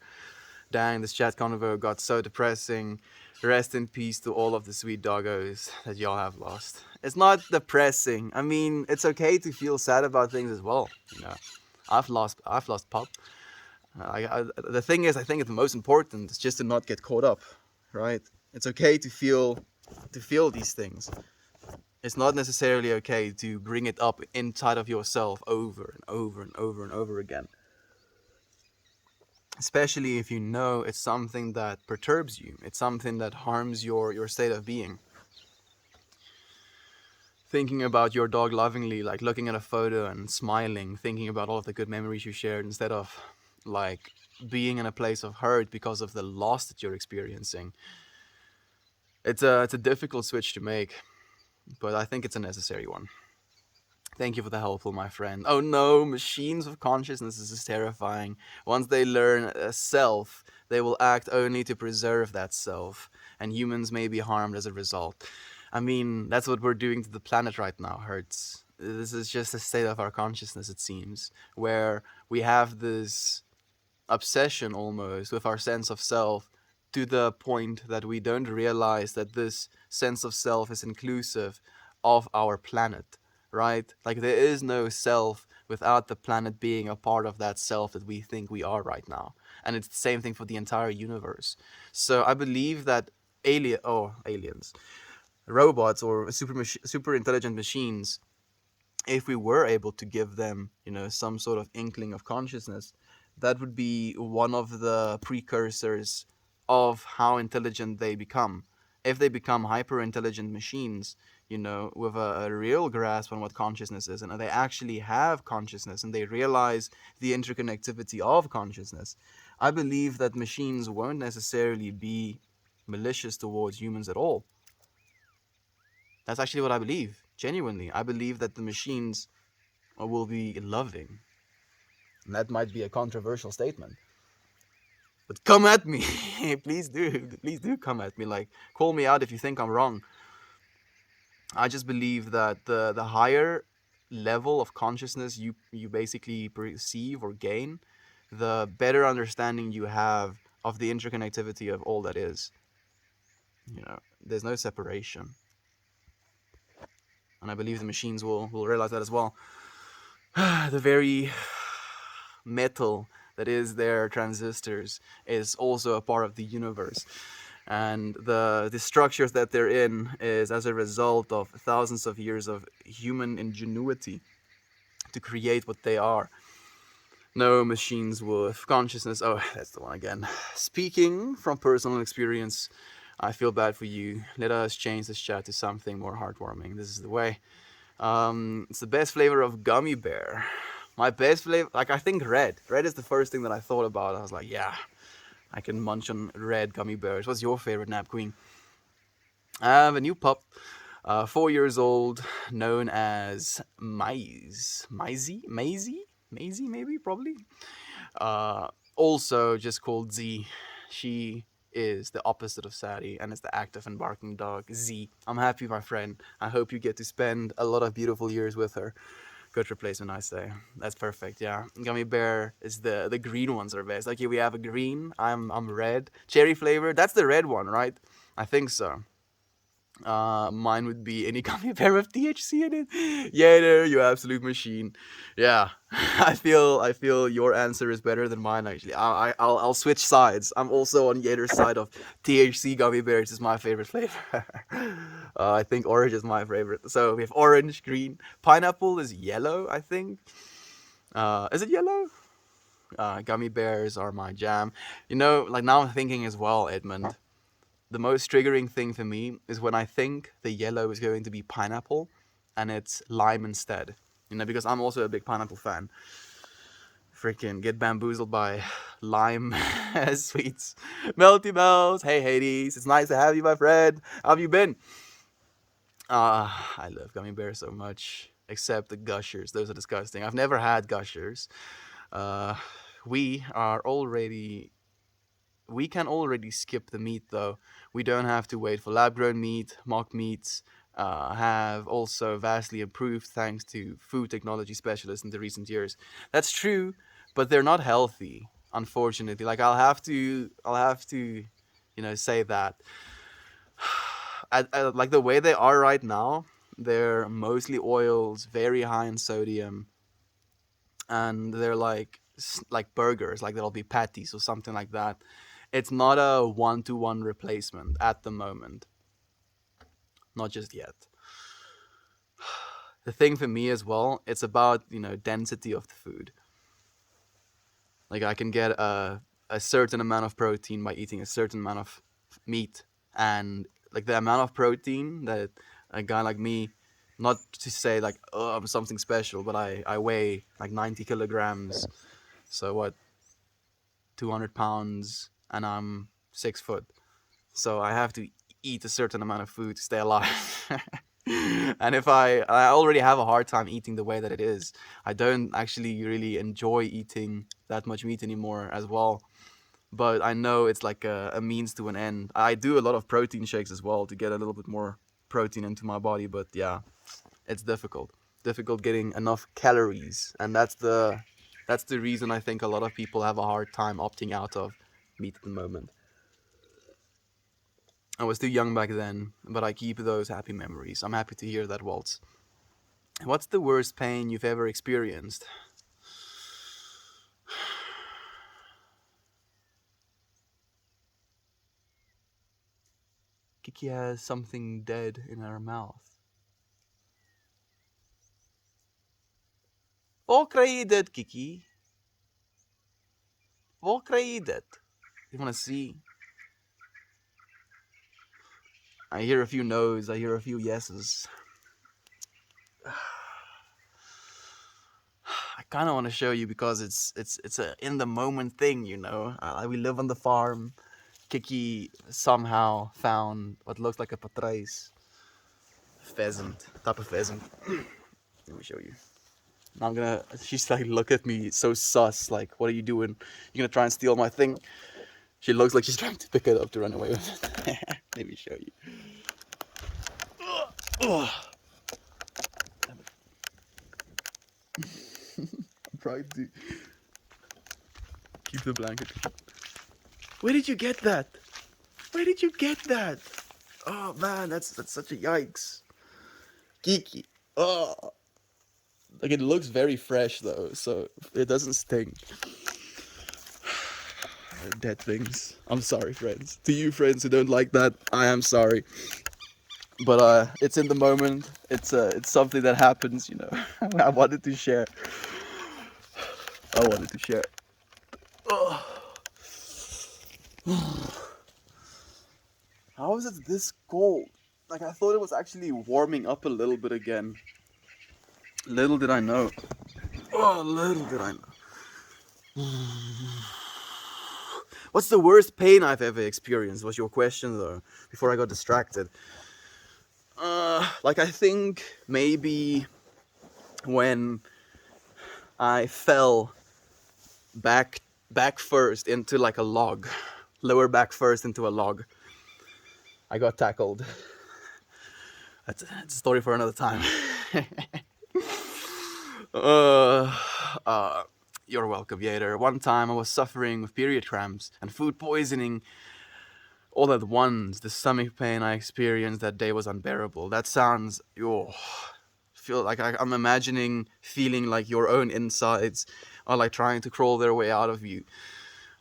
Dang, this chat convo got so depressing. Rest in peace to all of the sweet doggos that y'all have lost. It's not depressing. I mean, it's okay to feel sad about things as well. I've lost Pop. The thing is, I think it's the most important is just to not get caught up, right? It's okay to feel these things. It's not necessarily okay to bring it up inside of yourself over and over and over and over again. Especially if you know it's something that perturbs you. It's something that harms your state of being. Thinking about your dog lovingly, like looking at a photo and smiling, thinking about all of the good memories you shared, instead of like being in a place of hurt because of the loss that you're experiencing. It's a difficult switch to make, but I think it's a necessary one. Thank you for the helpful, my friend. Oh no, machines of consciousness is terrifying. Once they learn a self, they will act only to preserve that self, and humans may be harmed as a result. I mean, that's what we're doing to the planet right now, Hertz. This is just a state of our consciousness, it seems, where we have this obsession almost with our sense of self to the point that we don't realize that this sense of self is inclusive of our planet, right? Like, there is no self without the planet being a part of that self that we think we are right now. And it's the same thing for the entire universe. So I believe that aliens, robots or super intelligent machines, if we were able to give them, some sort of inkling of consciousness, that would be one of the precursors of how intelligent they become. If they become hyper intelligent machines, with a real grasp on what consciousness is, and they actually have consciousness and they realize the interconnectivity of consciousness, I believe that machines won't necessarily be malicious towards humans at all. That's actually what I believe. Genuinely, I believe that the machines will be loving. And that might be a controversial statement. But come at me. Please do. Please do come at me. Like, call me out if you think I'm wrong. I just believe that the higher level of consciousness you basically perceive or gain, the better understanding you have of the interconnectivity of all that is. You know, there's no separation, and I believe the machines will realize that as well. The very metal that is their transistors is also a part of the universe, and the structures that they're in is as a result of thousands of years of human ingenuity to create what they are. No machines with consciousness. Oh, that's the one again. Speaking from personal experience, I feel bad for you. Let us change this chat to something more heartwarming. This is the way. It's the best flavor of gummy bear. My best flavor, like I think red. Red is the first thing that I thought about. I was like, yeah, I can munch on red gummy bears. What's your favorite, Nap Queen? I have a new pup, 4 years old, known as Maisie, maybe, probably. Also just called Z. She is the opposite of Sadie and is the active and barking dog, Z. I'm happy, my friend. I hope you get to spend a lot of beautiful years with her. Good replacement, I say. That's perfect. Yeah, gummy bear is the green ones are best. Like here we have a green. I'm red. Cherry flavor. That's the red one, right? I think so. Mine would be any gummy bear with THC in it. Yeah, there, you absolute machine. Yeah, I feel your answer is better than mine. Actually, I'll switch sides. I'm also on Yader's side of THC gummy bears is my favorite flavor. I think orange is my favorite. So we have orange, green, pineapple is yellow. I think. Is it yellow? Gummy bears are my jam. You know, like now I'm thinking as well, Edmund. The most triggering thing for me is when I think the yellow is going to be pineapple and it's lime instead. You know, because I'm also a big pineapple fan. Freaking get bamboozled by lime sweets. Melty Bells. Hey, Hades. It's nice to have you, my friend. How have you been? I love gummy bears so much. Except the gushers. Those are disgusting. I've never had gushers. Uh, we are already we can already skip the meat though. We don't have to wait for lab grown meat. Mock meats have also vastly improved thanks to food technology specialists in the recent years. That's true, but they're not healthy, unfortunately. Like I'll have to, say that. Like the way they are right now, they're mostly oils, very high in sodium, and they're like burgers, like there'll be patties or something like that. It's not a one-to-one replacement at the moment, not just yet. The thing for me as well, it's about density of the food. Like I can get a certain amount of protein by eating a certain amount of meat, and like the amount of protein that a guy like me, not to say like oh I'm something special, but I weigh like 90 kilograms. So what, 200 pounds, and I'm 6 foot. So I have to eat a certain amount of food to stay alive. And if I already have a hard time eating the way that it is, I don't actually really enjoy eating that much meat anymore as well. But I know it's like a means to an end. I do a lot of protein shakes as well to get a little bit more protein into my body, but yeah, it's difficult getting enough calories, and that's the reason I think a lot of people have a hard time opting out of meat at the moment. I was too young back then, but I keep those happy memories. I'm happy to hear that, Waltz. What's the worst pain you've ever experienced? Kiki has something dead in her mouth. Waar kry jy dit, Kiki? Waar kry jy dit? You wanna see? I hear a few no's, I hear a few yeses. I kind of want to show you because it's a in the moment thing, we live on the farm. Kiki somehow found what looks like a patrijs pheasant, type of pheasant. Let me show you. Now she's like, look at me, so sus, like, what are you doing? You're gonna try and steal my thing? She looks like she's trying to pick it up to run away with it. Let me show you. Oh, I'm trying to keep the blanket. Where did you get that? Where did you get that? Oh man, that's such a yikes. Geeky. Oh, like it looks very fresh though, so it doesn't stink. Dead things. I'm sorry, friends. To you, friends who don't like that, I am sorry. But it's in the moment. It's something that happens, you know. I wanted to share. I wanted to share. Oh. How is it this cold? Like I thought it was actually warming up a little bit again. Little did I know. Oh, little did I know. What's the worst pain I've ever experienced? Was your question though. Before I got distracted. Like I think maybe when I fell back first into like a log, lower back first into a log. I got tackled. That's a story for another time. uh, uh, you're welcome, Yater. One time I was suffering with period cramps and food poisoning all at once. The stomach pain I experienced that day was unbearable. That sounds, feel like I'm imagining feeling like your own insides are like trying to crawl their way out of you.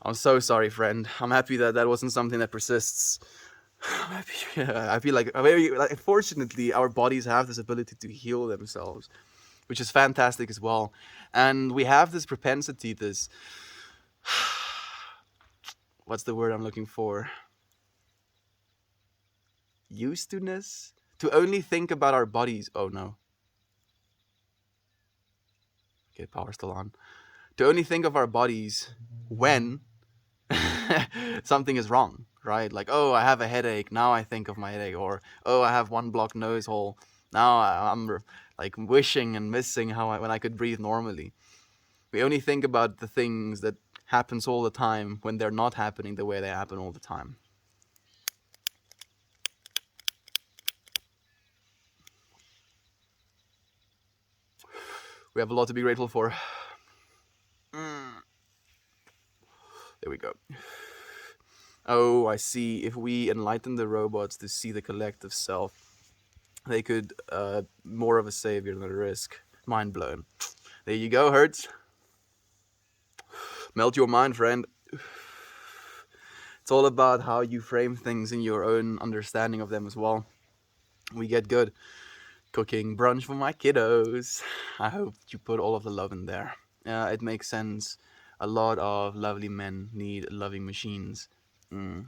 I'm so sorry, friend. I'm happy that that wasn't something that persists. I'm happy. Yeah, I feel like very, like, fortunately, our bodies have this ability to heal themselves, which is fantastic as well. And we have this propensity, this, what's the word I'm looking for? Used to only think about our bodies. Oh no. Okay, power still on. To only think of our bodies when something is wrong, right? Like, oh, I have a headache. Now I think of my headache. Or, oh, I have one blocked nose hole. Now I'm like wishing and missing when I could breathe normally. We only think about the things that happens all the time when they're not happening the way they happen all the time. We have a lot to be grateful for. There we go. Oh, I see. If we enlighten the robots to see the collective self, they could more of a savior than a risk. Mind blown. There you go, Hertz. Melt your mind, friend. It's all about how you frame things in your own understanding of them as well. We get good. Cooking brunch for my kiddos. I hope you put all of the love in there. It makes sense. A lot of lovely men need loving machines. It's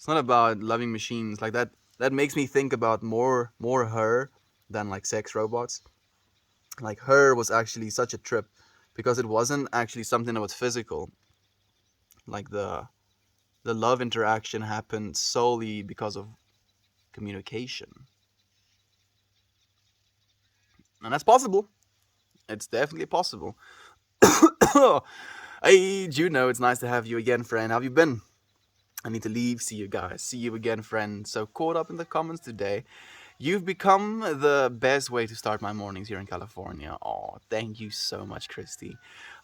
not about loving machines like that. That makes me think about more her than like sex robots. Like her was actually such a trip because it wasn't actually something that was physical. Like the love interaction happened solely because of communication. And that's possible. It's definitely possible. Hey, Juno, it's nice to have you again, friend. How have you been? I need to leave. See you guys. See you again, friend. So caught up in the comments today. You've become the best way to start my mornings here in California. Oh, thank you so much, Christy.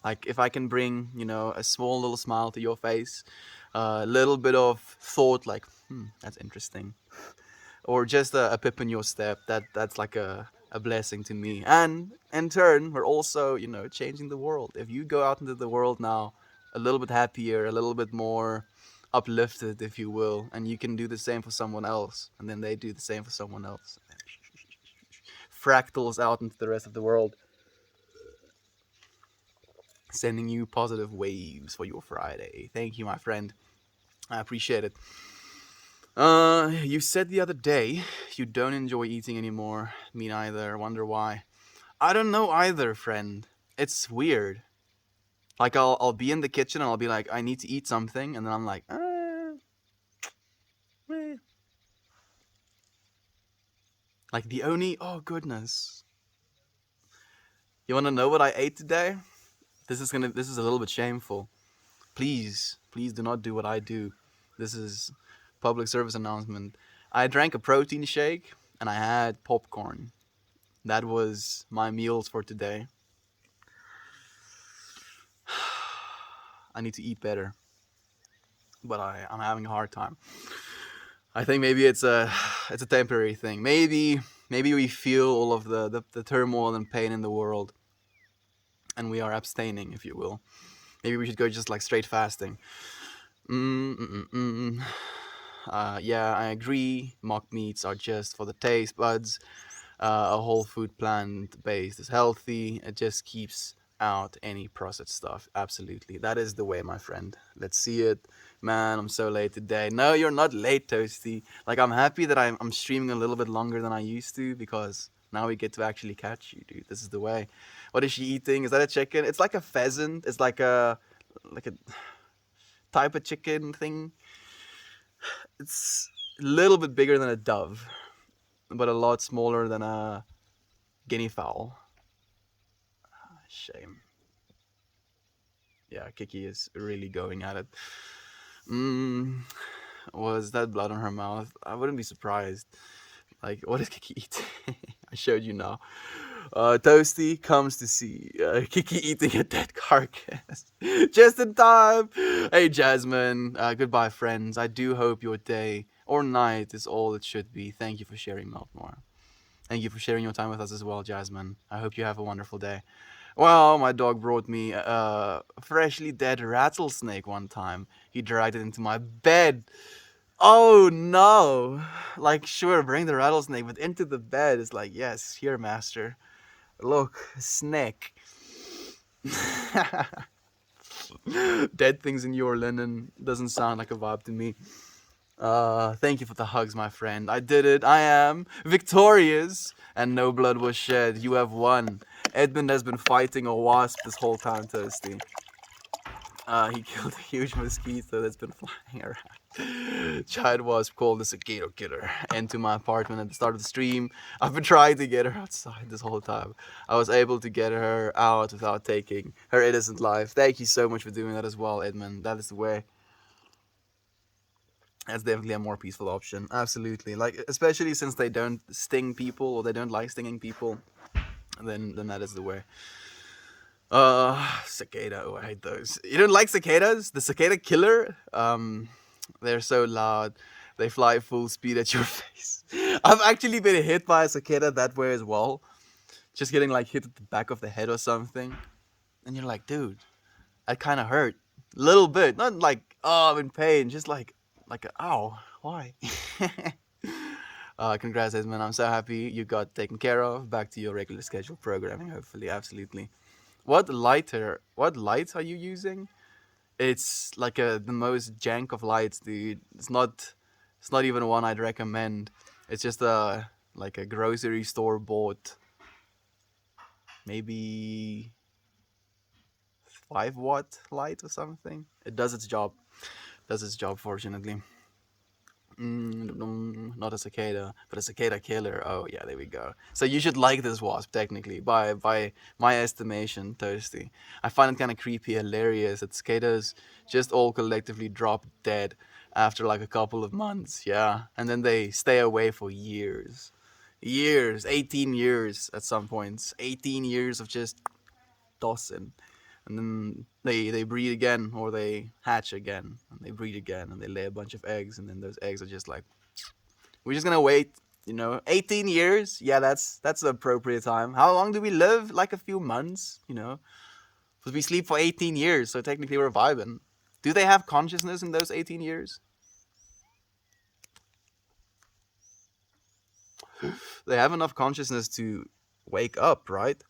Like, if I can bring, a small little smile to your face, a little bit of thought, like, that's interesting, or just a pip in your step, that's like a blessing to me. And in turn, we're also, changing the world. If you go out into the world now, a little bit happier, a little bit more uplifted, if you will, and you can do the same for someone else, and then they do the same for someone else. Fractals out into the rest of the world, sending you positive waves for your Friday. Thank you, my friend. I appreciate it. You said the other day you don't enjoy eating anymore. Me neither. Wonder why. I don't know either, friend. It's weird. Like I'll be in the kitchen and I'll be like, I need to eat something, and then I'm like, like the only, oh goodness. You wanna know what I ate today? This is a little bit shameful. Please do not do what I do. This is public service announcement. I drank a protein shake and I had popcorn. That was my meals for today. I need to eat better, but I'm having a hard time. I think maybe it's a temporary thing. Maybe we feel all of the turmoil and pain in the world, and we are abstaining, if you will. Maybe we should go just like straight fasting. Mm-mm-mm. Yeah, I agree. Mock meats are just for the taste buds. A whole food plant based is healthy. It just keeps out any processed stuff. Absolutely. That is the way, my friend. Let's see it. Man, I'm so late today. No, you're not late, Toasty. Like, I'm happy that I'm streaming a little bit longer than I used to because now we get to actually catch you, dude. This is the way. What is she eating? Is that a chicken? It's like a pheasant. It's like a type of chicken thing. It's a little bit bigger than a dove, but a lot smaller than a guinea fowl. Shame. Yeah, Kiki is really going at it. Mm, was that blood on her mouth? I wouldn't be surprised. Like, what did Kiki eat? I showed you now. Toasty comes to see Kiki eating a dead carcass. Just in time! Hey, Jasmine. Goodbye, friends. I do hope your day or night is all it should be. Thank you for sharing Meltmore. Thank you for sharing your time with us as well, Jasmine. I hope you have a wonderful day. Well, my dog brought me a freshly dead rattlesnake one time. He dragged it into my bed. Oh no! Like, sure, bring the rattlesnake, but into the bed. It's like, yes, here, master. Look, a snake. Dead things in your linen doesn't sound like a vibe to me. Thank you for the hugs, my friend. I did it. I am victorious, and no blood was shed. You have won. Edmund has been fighting a wasp this whole time, Toasty. He killed a huge mosquito that's been flying around. Child wasp called the Cicado Killer into my apartment at the start of the stream. I've been trying to get her outside this whole time. I was able to get her out without taking her innocent life. Thank you so much for doing that as well, Edmund. That is the way. That's definitely a more peaceful option. Absolutely. Like, especially since they don't sting people or they don't like stinging people, then that is the way. Cicada. Oh, I hate those. You don't like cicadas? The cicada killer? They're so loud. They fly full speed at your face. I've actually been hit by a cicada that way as well. Just getting like hit at the back of the head or something. And you're like, dude, that kind of hurt. A little bit. Not like, oh, I'm in pain. Just like ow, why? Congrats, Edmund. I'm so happy you got taken care of. Back to your regular scheduled programming, hopefully. Absolutely. What lights are you using? It's like the most jank of lights, dude. It's not even one I'd recommend. It's just like a grocery store bought, maybe 5-watt light or something. It does its job. Fortunately. Not a cicada, but a cicada killer. Oh yeah, there we go. So you should like this wasp, technically, by my estimation, Toasty. I find it kind of creepy, hilarious that cicadas just all collectively drop dead after like a couple of months, yeah, and then they stay away for years, 18 years at some points, 18 years of just tossing. And then they breed again, or they hatch again, and they breed again, and they lay a bunch of eggs, and then those eggs are just like, we're just gonna wait, 18 years. Yeah, that's the appropriate time. How long do we live? Like a few months, because we sleep for 18 years, so technically we're vibing. Do they have consciousness in those 18 years? They have enough consciousness to wake up, right?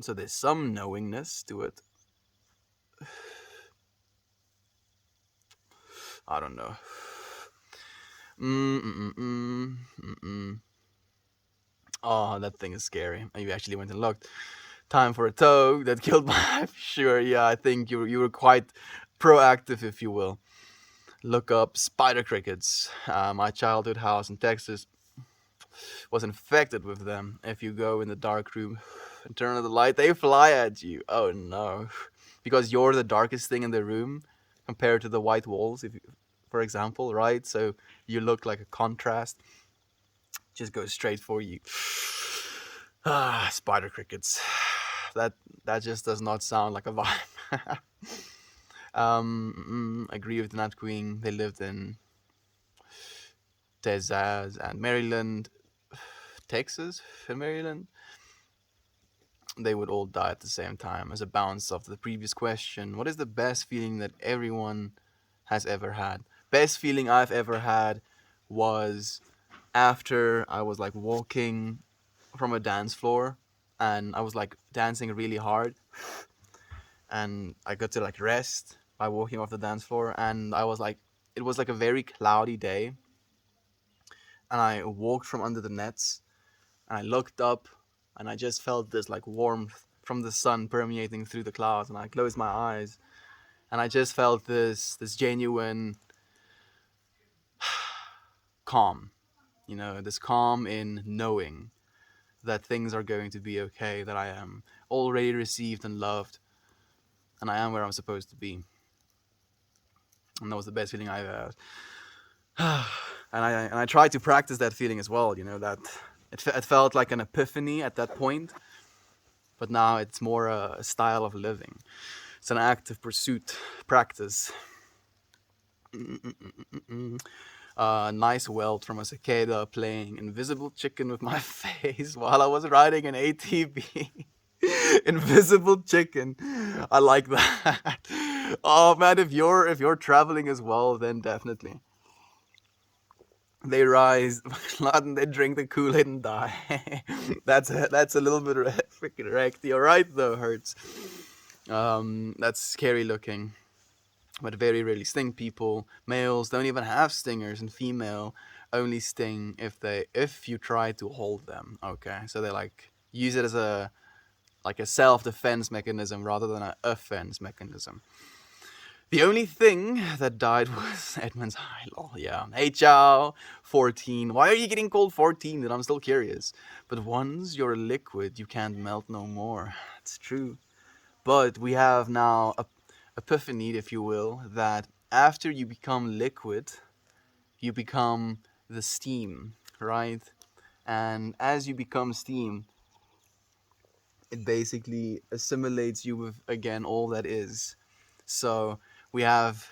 So there's some knowingness to it. I don't know. Oh, that thing is scary. You actually went and looked. Time for a toad that killed my wife. Sure, yeah, I think you were quite proactive, if you will. Look up spider crickets. My childhood house in Texas was infected with them. If you go in the dark room and turn on the light, they fly at you. Oh no. Because you're the darkest thing in the room compared to the white walls. for example, right? So you look like a contrast. Just goes straight for you. Spider crickets. That that just does not sound like a vibe. Agree with the Night Queen. They lived in Texas and Maryland, Texas and Maryland. They would all die at the same time. As a bounce off the previous question, what is the best feeling that everyone has ever had? Best feeling I've ever had was after I was like walking from a dance floor and I was like dancing really hard and I got to like rest by walking off the dance floor and I was like it was like a very cloudy day and I walked from under the nets and I looked up and I just felt this like warmth from the sun permeating through the clouds and I closed my eyes and I just felt this genuine calm, you know, this calm in knowing that things are going to be okay, that I am already received and loved and I am where I'm supposed to be. And that was the best feeling I've had. And I tried to practice that feeling as well, you know, that it felt like an epiphany at that point, but now it's more a style of living. It's an active pursuit, practice. Nice welt from a cicada playing Invisible Chicken with my face while I was riding an ATV. Invisible Chicken. I like that. Oh man, if you're traveling as well, then definitely. They rise, and they drink the Kool-Aid and die. That's a little bit freaking wrecked. You're right though, hurts. That's scary looking, but very rarely sting people. Males don't even have stingers, and female only sting if you try to hold them. Okay, so they like use it as a like a self-defense mechanism rather than an offense mechanism. The only thing that died was Edmund's eye. Lol, yeah. Hey, Chow, 14. Why are you getting called 14? And I'm still curious. But once you're a liquid, you can't melt no more. It's true. But we have now a epiphany, if you will, that after you become liquid, you become the steam, right? And as you become steam, it basically assimilates you with, again, all that is. So we have,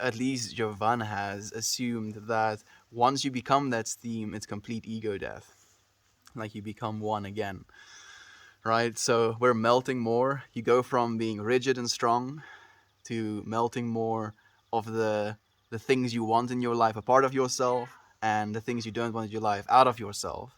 at least Jovan has assumed that once you become that steam, it's complete ego death. Like you become one again, right? So we're melting more. You go from being rigid and strong to melting more of the things you want in your life, a part of yourself, and the things you don't want in your life out of yourself.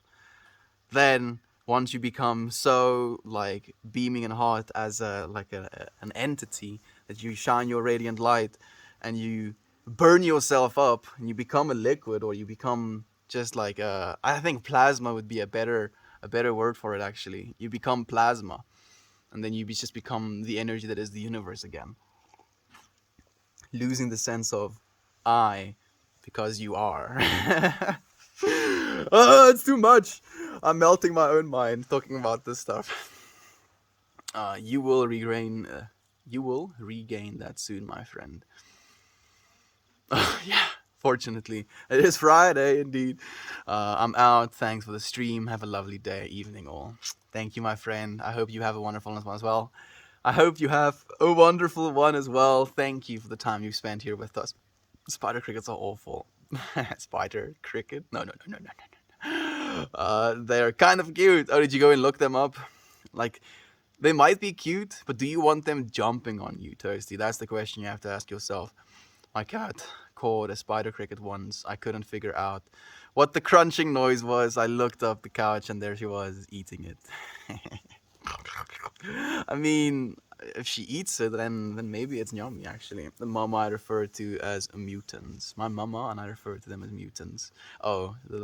Then once you become so like beaming and hot as an entity that you shine your radiant light and you burn yourself up and you become a liquid, or you become just like I think plasma would be a better word for it. Actually, you become plasma, and then you just become the energy that is the universe again, losing the sense of I, because you are. Oh, it's too much. I'm melting my own mind talking about this stuff. You will regain. You will regain that soon, my friend. Yeah. Fortunately, it is Friday indeed. I'm out. Thanks for the stream. Have a lovely day, evening, all. Thank you, my friend. I hope you have a wonderful one as well. I hope you have a wonderful one as well. Thank you for the time you've spent here with us. Spider crickets are awful. Spider cricket? No, no, no, no, no, no, no. They're kind of cute. Oh, did you go and look them up? Like, they might be cute, but do you want them jumping on you, Toasty? That's the question you have to ask yourself. My cat caught a spider cricket once. I couldn't figure out what the crunching noise was. I looked up the couch and there she was eating it. I mean, if she eats it, then maybe it's yummy, actually. The mama I refer to as mutants. My mama and I refer to them as mutants. Oh, the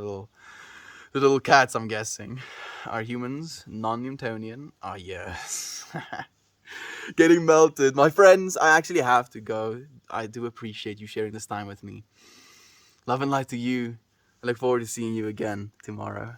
little cats, I'm guessing. Are humans non-Newtonian? Ah, yes. Getting melted. My friends, I actually have to go. I do appreciate you sharing this time with me. Love and light to you. I look forward to seeing you again tomorrow.